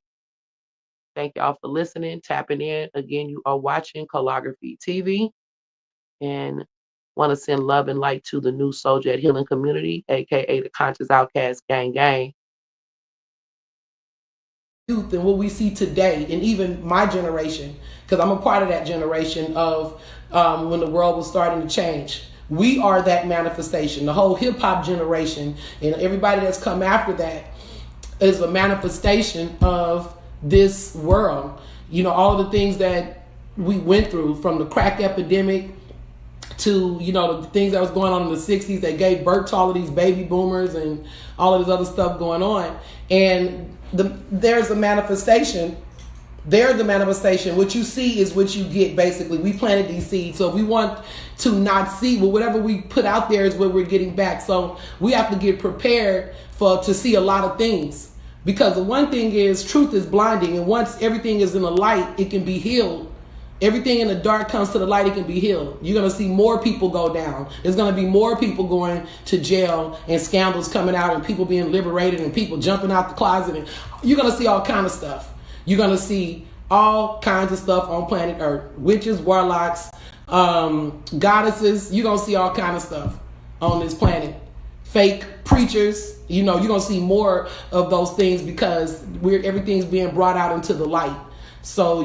thank y'all for listening, tapping in. Again, you are watching Colography TV and want to send love and light to the new Soldier at Healing Community, aka the Conscious Outcast Gang Gang. Youth and what we see today, and even my generation, because I'm a part of that generation of when the world was starting to change. We are that manifestation. The whole hip hop generation and everybody that's come after that is a manifestation of this world. All the things that we went through, from the crack epidemic to the things that was going on in the 60s that gave birth to all of these baby boomers and all of this other stuff going on. And there's a manifestation. They're the manifestation. What you see is what you get, basically. We planted these seeds. So if we want to not see, well, whatever we put out there is what we're getting back. So we have to get prepared to see a lot of things. Because the one thing is, truth is blinding. And once everything is in the light, it can be healed. Everything in the dark comes to the light, it can be healed. You're going to see more people go down. There's going to be more people going to jail and scandals coming out and people being liberated and people jumping out the closet. And you're going to see all kinds of stuff. You're going to see all kinds of stuff on planet Earth. Witches, warlocks, goddesses. You're going to see all kinds of stuff on this planet. Fake preachers. You're going to see more of those things because everything's being brought out into the light. So,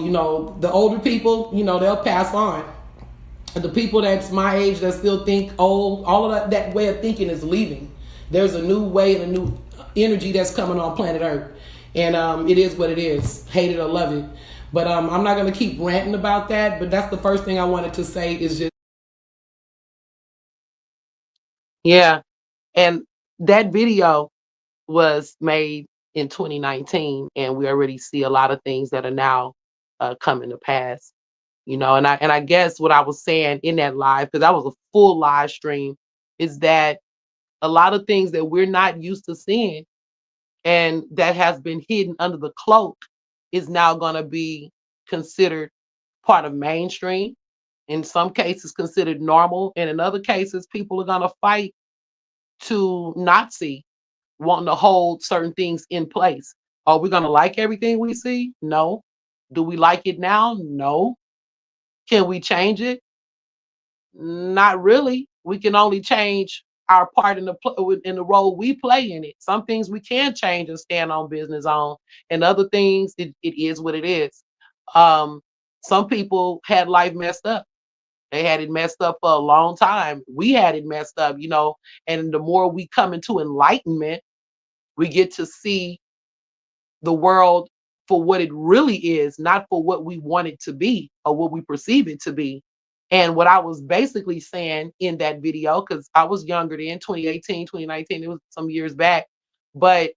the older people, they'll pass on. The people that's my age that still think old, all of that way of thinking is leaving. There's a new way and a new energy that's coming on planet Earth. And it is what it is. Hate it or love it. But I'm not going to keep ranting about that. But that's the first thing I wanted to say is just. Yeah. And that video was made in 2019, and we already see a lot of things that are now coming to pass. And I guess what I was saying in that live, because that was a full live stream, is that a lot of things that we're not used to seeing and that has been hidden under the cloak is now going to be considered part of mainstream. In some cases, considered normal, and in other cases, people are going to fight to not see, wanting to hold certain things in place. Are we going to like everything we see? No. Do we like it now? No. Can we change it? Not really. We can only change our part in the role we play in it. Some things we can change and stand on business on, and other things it is what it is. Um, some people had life messed up. They had it messed up for a long time. We had it messed up, and the more we come into enlightenment, we get to see the world for what it really is, not for what we want it to be or what we perceive it to be. And what I was basically saying in that video, because I was younger then, 2018, 2019, it was some years back, but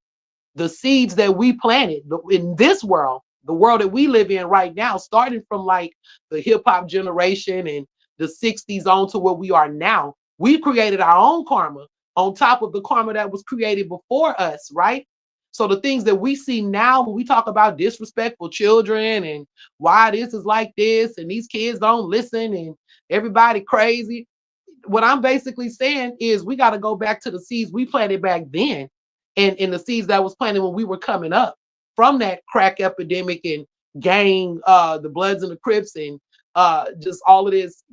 the seeds that we planted in this world, the world that we live in right now, starting from like the hip hop generation and the 60s on to where we are now, we created our own karma on top of the karma that was created before us, right? So the things that we see now when we talk about disrespectful children and why this is like this and these kids don't listen and everybody crazy, what I'm basically saying is we got to go back to the seeds we planted back then and the seeds that was planted when we were coming up from that crack epidemic and gang, the Bloods and the Crips and just all of this,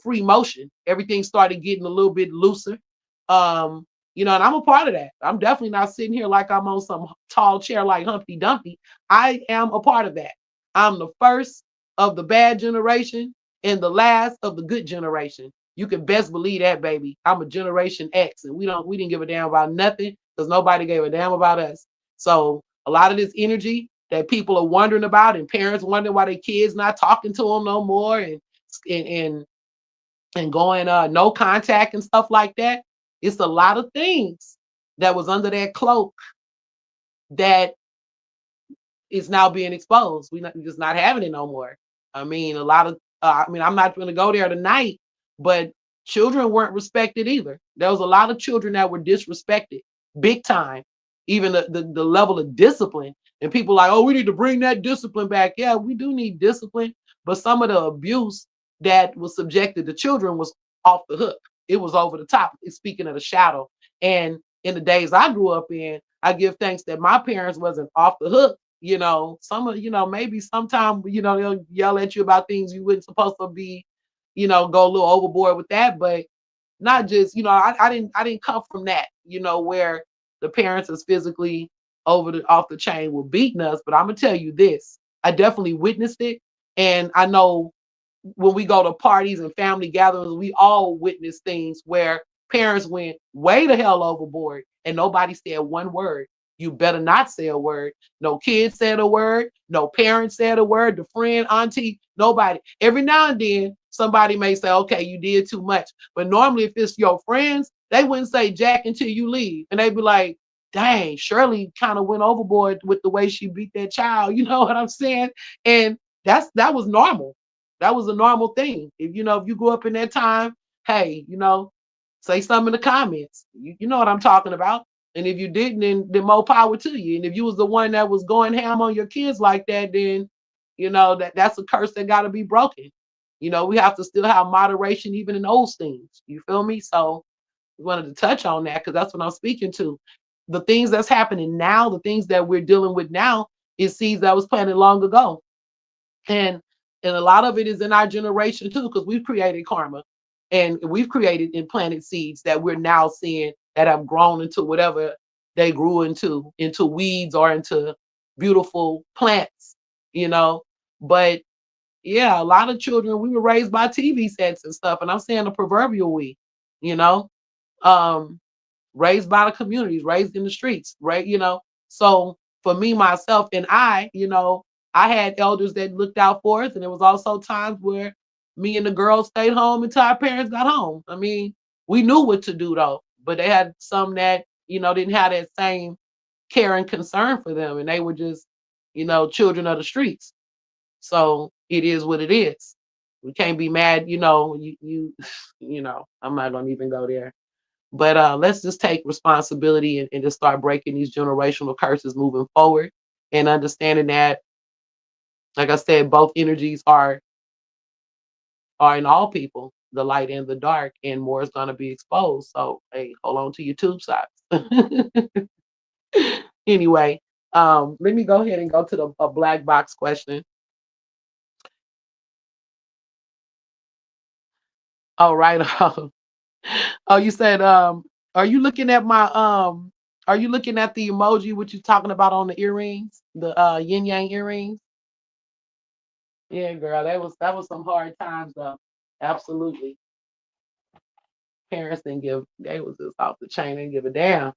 free motion. Everything started getting a little bit looser. Um, and I'm a part of that. I'm definitely not sitting here like I'm on some tall chair like Humpty Dumpty. I am a part of that. I'm the first of the bad generation and the last of the good generation. You can best believe that, baby. I'm a Generation X, and we didn't give a damn about nothing because nobody gave a damn about us. So a lot of this energy that people are wondering about, and parents wondering why their kids not talking to them no more, and and and going no contact and stuff like that. It's a lot of things that was under that cloak that is now being exposed. We're just not having it no more. I mean, a lot of, I'm not going to go there tonight, but children weren't respected either. There was a lot of children that were disrespected big time, even the level of discipline. And people like, oh, we need to bring that discipline back. Yeah, we do need discipline, but some of the abuse that was subjected to children was off the hook. It was over the top. It's speaking of the shadow. And in the days I grew up in, I give thanks that my parents wasn't off the hook. Some of, maybe sometime, they'll yell at you about things you wouldn't supposed to be, go a little overboard with that, but not just, I didn't come from that, where the parents is physically off the chain with beating us. But I'm gonna tell you this, I definitely witnessed it. And I know when we go to parties and family gatherings, we all witness things where parents went way the hell overboard and nobody said one word. You better not say a word. No kid said a word. No parent said a word. The friend, auntie, nobody. Every now and then, somebody may say, okay, you did too much. But normally, if it's your friends, they wouldn't say jack until you leave. And they'd be like, dang, Shirley kind of went overboard with the way she beat that child. You know what I'm saying? And that was normal. That was a normal thing. If you grew up in that time, hey, say something in the comments. You know what I'm talking about. And if you didn't, then more power to you. And if you was the one that was going ham on your kids like that, then that's a curse that got to be broken. We have to still have moderation even in those things. You feel me? So we wanted to touch on that because that's what I'm speaking to. The things that's happening now, the things that we're dealing with now, is seeds that was planted long ago. And a lot of it is in our generation too, because we've created karma and we've created and planted seeds that we're now seeing that have grown into whatever they grew into weeds or into beautiful plants, you know. But yeah, a lot of children, we were raised by TV sets and stuff, and I'm saying the proverbial we, you know. Um, Raised by the communities, raised in the streets, right? So for me, myself, and I had elders that looked out for us, and there was also times where me and the girls stayed home until our parents got home. I mean, we knew what to do though, but they had some that didn't have that same care and concern for them, and they were just children of the streets. So it is what it is. We can't be mad, I'm not gonna even go there. But let's just take responsibility and just start breaking these generational curses moving forward and understanding that, like I said, both energies are in all people, the light and the dark, and more is gonna be exposed. So hey, hold on to your tube socks. Anyway, let me go ahead and go to the a black box question. All right. Oh, you said, are you looking at my are you looking at the emoji what you talking about on the earrings? The yin yang earrings? Yeah, girl, that was some hard times though. Absolutely. Parents didn't give they was just off the chain, didn't give a damn.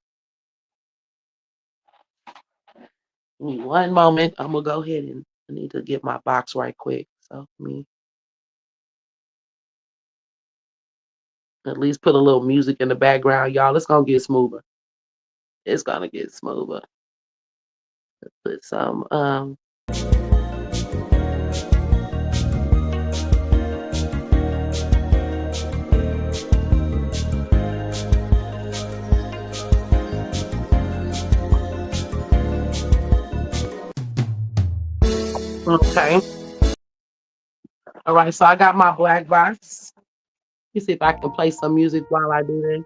Give me one moment. I'm gonna go ahead and I need to get my box right quick. So let me at least put a little music in the background, y'all. It's gonna get smoother. It's gonna get smoother. Put some okay. All right, so I got my black box. Let me see if I can play some music while I do this.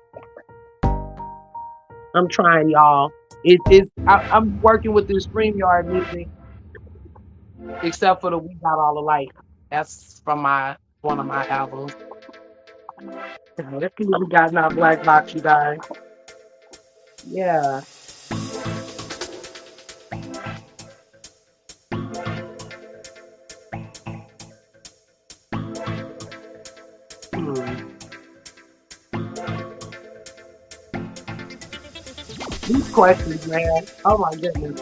I'm trying, y'all. I'm working with this StreamYard music, except for the We Got All the Light. That's from my one of my albums. Let's see what we got in our black box, you guys. Yeah. Hmm. These questions, man. Oh my goodness.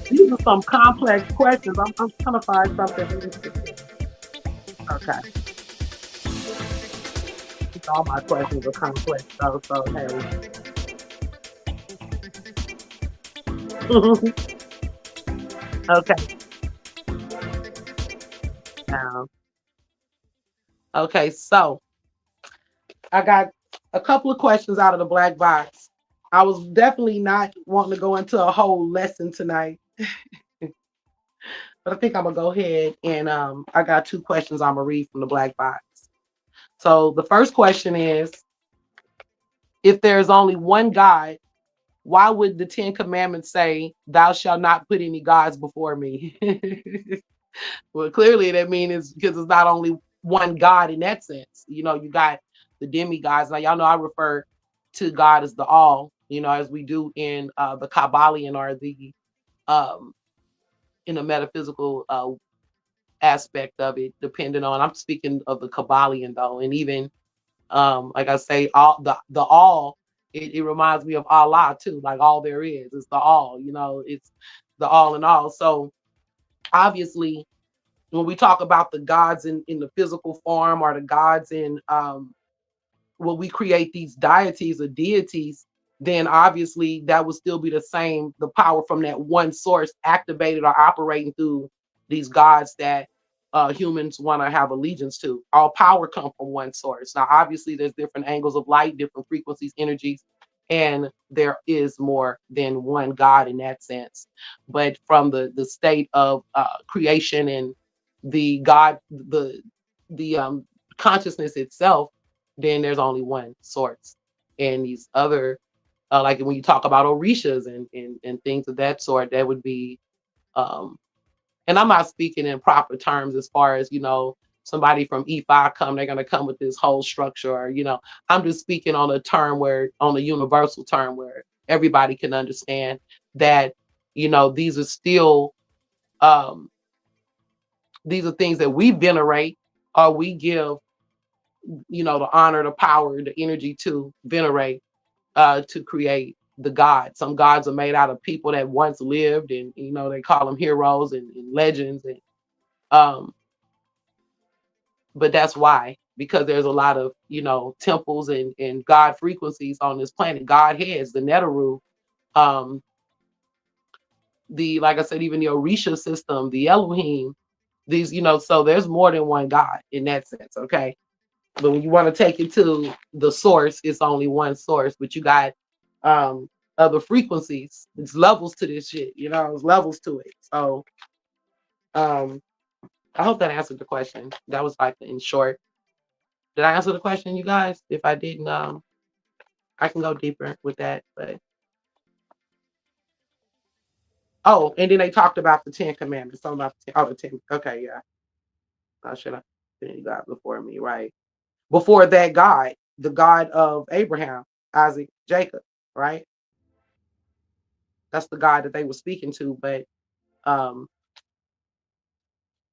These are some complex questions. I'm trying to find something interesting. Okay. All my questions are complex though, so hey. Okay. Now. Okay, so I got a couple of questions out of the black box. I was definitely not wanting to go into a whole lesson tonight, but I think I'm gonna go ahead and I got two questions I'm gonna read from the black box. So the first question is, if there's only one God, why would the Ten Commandments say, "Thou shalt not put any gods before me"? Well, clearly that means it's because it's not only one God in that sense. You know, you got the demigods. Now, y'all know I refer to God as the all. You know, as we do in the Kabbalion or the um, in the metaphysical aspect of it, depending on. I'm speaking of the Kabbalion though, and even like I say, all the all. It reminds me of Allah too, like all there is. It's the all. You know, it's the all in all. So obviously when we talk about the gods in the physical form or the gods in when we create these deities or deities, then obviously that would still be the same, the power from that one source activated or operating through these gods that humans want to have allegiance to. All power come from one source. Now, obviously, there's different angles of light, different frequencies, energies, and there is more than one God in that sense. But from the state of creation and the God, the consciousness itself, then there's only one source. And these other, like when you talk about orishas and things of that sort, that would be, um, and I'm not speaking in proper terms as far as, you know, somebody from E5 come, they're going to come with this whole structure, or, you know, I'm just speaking on a term where, on a universal term where everybody can understand that, you know, um, these are things that we venerate or we give, you know, the honor, the power, the energy to venerate to create the gods. Some gods are made out of people that once lived, and you know they call them heroes and legends, and um, but that's why, because there's a lot of, you know, temples and god frequencies on this planet, god heads, the Neteru, um, the, like I said, even the Orisha system, the Elohim. These, you know, so there's more than one god in that sense. Okay. But when you want to take it to the source, it's only one source. But you got um other frequencies. It's levels to this shit, you know, it's levels to it. So um I hope that answered the question. That was like in short. Did I answer the question, you guys? If I didn't, I can go deeper with that. But oh, and then they talked about the Ten Commandments. Something about the ten. Okay, yeah. I should have been God before me, right? Before that God, the God of Abraham, Isaac, Jacob, right? That's the God that they were speaking to. But um,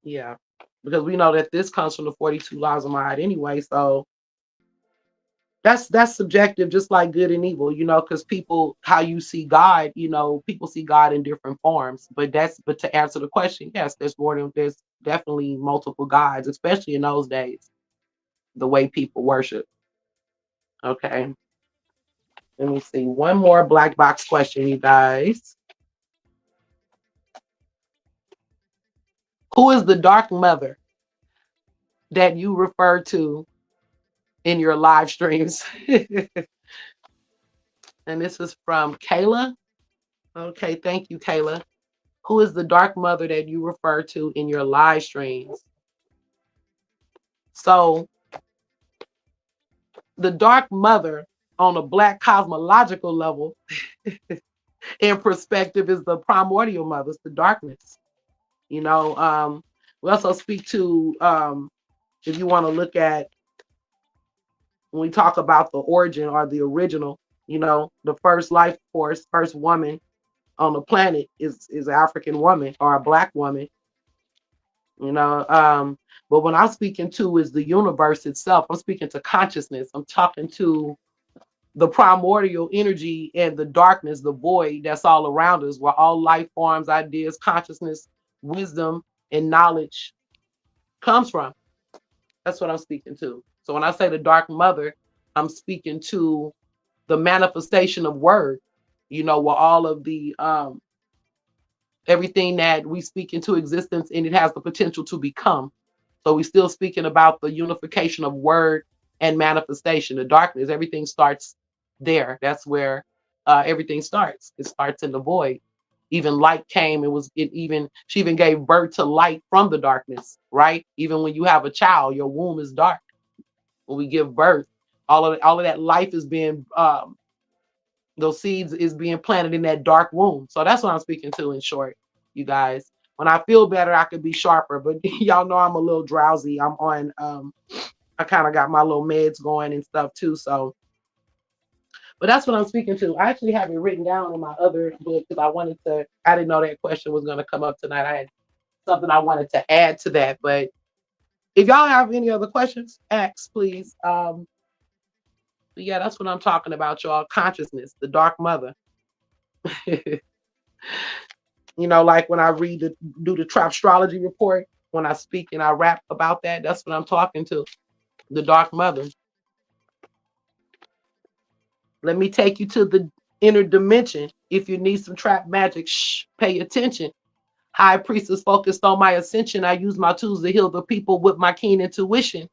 yeah, because we know that this comes from the 42 laws of mind anyway. So That's subjective, just like good and evil, because people, how you see God, people see God in different forms. But to answer the question, yes, there's definitely multiple gods, especially in those days, the way people worship. Okay. Let me see. One more black box question, you guys. Who is the dark mother that you refer to in your live streams? And this is from Kayla. Okay, thank you, Kayla. Who is the dark mother that you refer to in your live streams? So, the dark mother on a black cosmological level in perspective is the primordial mothers, the darkness. You know, we also speak to, if you want to look at, when we talk about the origin or the original, the first life force, first woman on the planet is an African woman or a black woman, you know. But when I'm speaking to is the universe itself, I'm speaking to consciousness. I'm talking to the primordial energy and the darkness, the void that's all around us, where all life forms, ideas, consciousness, wisdom, and knowledge comes from. That's what I'm speaking to. So when I say the dark mother, I'm speaking to the manifestation of word, where all of the everything that we speak into existence, and it has the potential to become. So we're still speaking about the unification of word and manifestation. The darkness, everything starts there. That's where everything starts. It starts in the void. Even light came. She even gave birth to light from the darkness, right? Even when you have a child, your womb is dark. When we give birth, all of that life is being those seeds is being planted in that dark womb. So that's what I'm speaking to in short, you guys. When I feel better, I could be sharper, but y'all know I'm a little drowsy. I'm on I kind of got my little meds going and stuff too. So, but that's what I'm speaking to. I actually have it written down in my other book because I didn't know that question was going to come up tonight. I had something I wanted to add to that. But if y'all have any other questions, ask, please. But yeah, that's what I'm talking about, y'all. Consciousness, the dark mother. Like when I do the trap astrology report, when I speak and I rap about that, that's what I'm talking to. The dark mother. Let me take you to the inner dimension. If you need some trap magic, pay attention. High priestess focused on my ascension. I use my tools to heal the people with my keen intuition.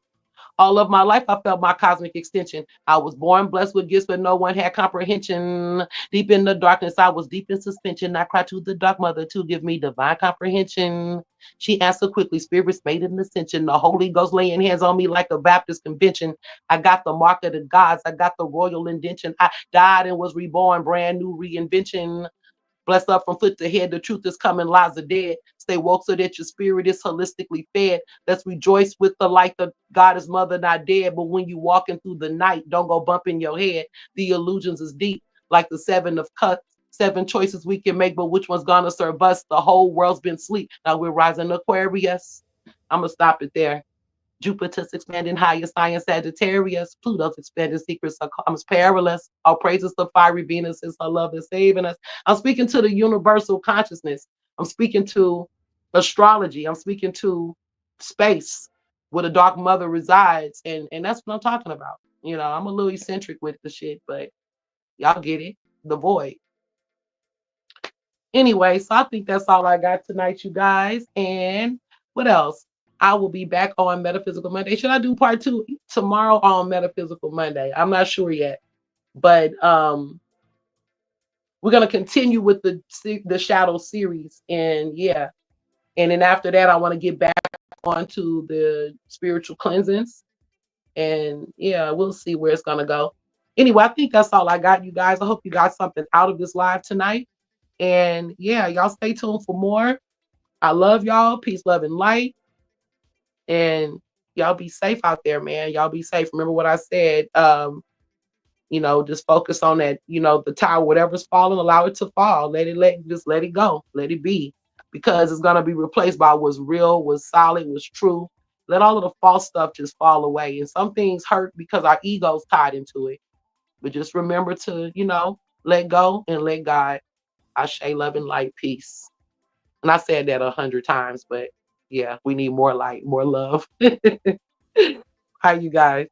All of my life, I felt my cosmic extension. I was born blessed with gifts, but no one had comprehension. Deep in the darkness, I was deep in suspension. I cried to the dark mother to give me divine comprehension. She answered quickly, spirits made an ascension. The Holy Ghost laying hands on me like a Baptist convention. I got the mark of the gods. I got the royal indention. I died and was reborn, brand new reinvention. Blessed up from foot to head, the truth is coming, lies are dead. Stay woke so that your spirit is holistically fed. Let's rejoice with the light that God is mother not dead. But when you walking through the night, don't go bumping your head. The illusions is deep, like the seven of cups. Seven choices we can make, but which one's gonna serve us? The whole world's been asleep. Now we're rising Aquarius. I'm gonna stop it there. Jupiter's expanding higher, science Sagittarius. Pluto's expanding secrets are comes perilous. All praises to fiery Venus is her love is saving us. I'm speaking to the universal consciousness. I'm speaking to astrology. I'm speaking to space where the dark mother resides. And that's what I'm talking about. I'm a little eccentric with the shit, but y'all get it. The void. Anyway, so I think that's all I got tonight, you guys. And what else? I will be back on Metaphysical Monday. Should I do part 2 tomorrow on Metaphysical Monday? I'm not sure yet. But we're gonna continue with the Shadow series. And yeah. And then after that, I want to get back onto the spiritual cleansings. And yeah, we'll see where it's gonna go. Anyway, I think that's all I got, you guys. I hope you got something out of this live tonight. And yeah, y'all stay tuned for more. I love y'all. Peace, love, and light. And y'all be safe out there, man. Y'all be safe. Remember what I said. Just focus on that, the tower, whatever's falling, allow it to fall. Just let it go. Let it be. Because it's gonna be replaced by what's real, what's solid, what's true, Let all of the false stuff just fall away. And some things hurt because our ego's tied into it. But just remember to, let go and let God. Ashe, love and light, peace. And I said that 100 times, but yeah, we need more light, more love. How you guys?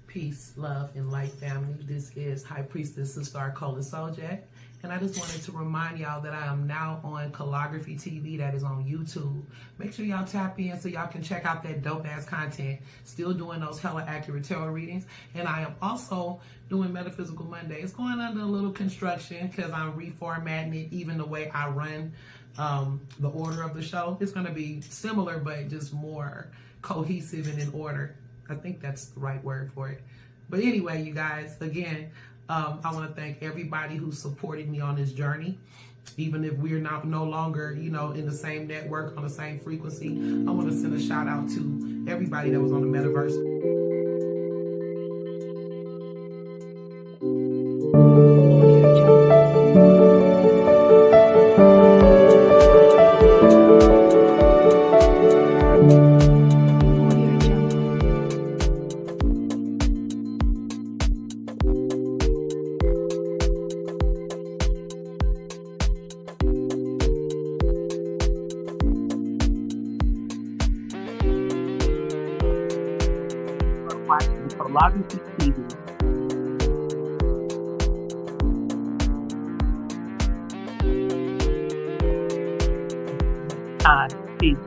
Peace, love, and light, family. This is High Priestess Sister Arcola Soljak. And I just wanted to remind y'all that I am now on Calligraphy TV, that is on YouTube. Make sure y'all tap in so y'all can check out that dope ass content. Still doing those hella accurate tarot readings. And I am also doing Metaphysical Monday. It's going under a little construction because I'm reformatting it, even the way I run the order of the show. It's going to be similar, but just more cohesive and in order. I think that's the right word for it. But anyway, you guys, again, I want to thank everybody who supported me on this journey. Even if we're no longer, in the same network, on the same frequency, I want to send a shout out to everybody that was on the metaverse. Watching Calligraphy TV. Peace.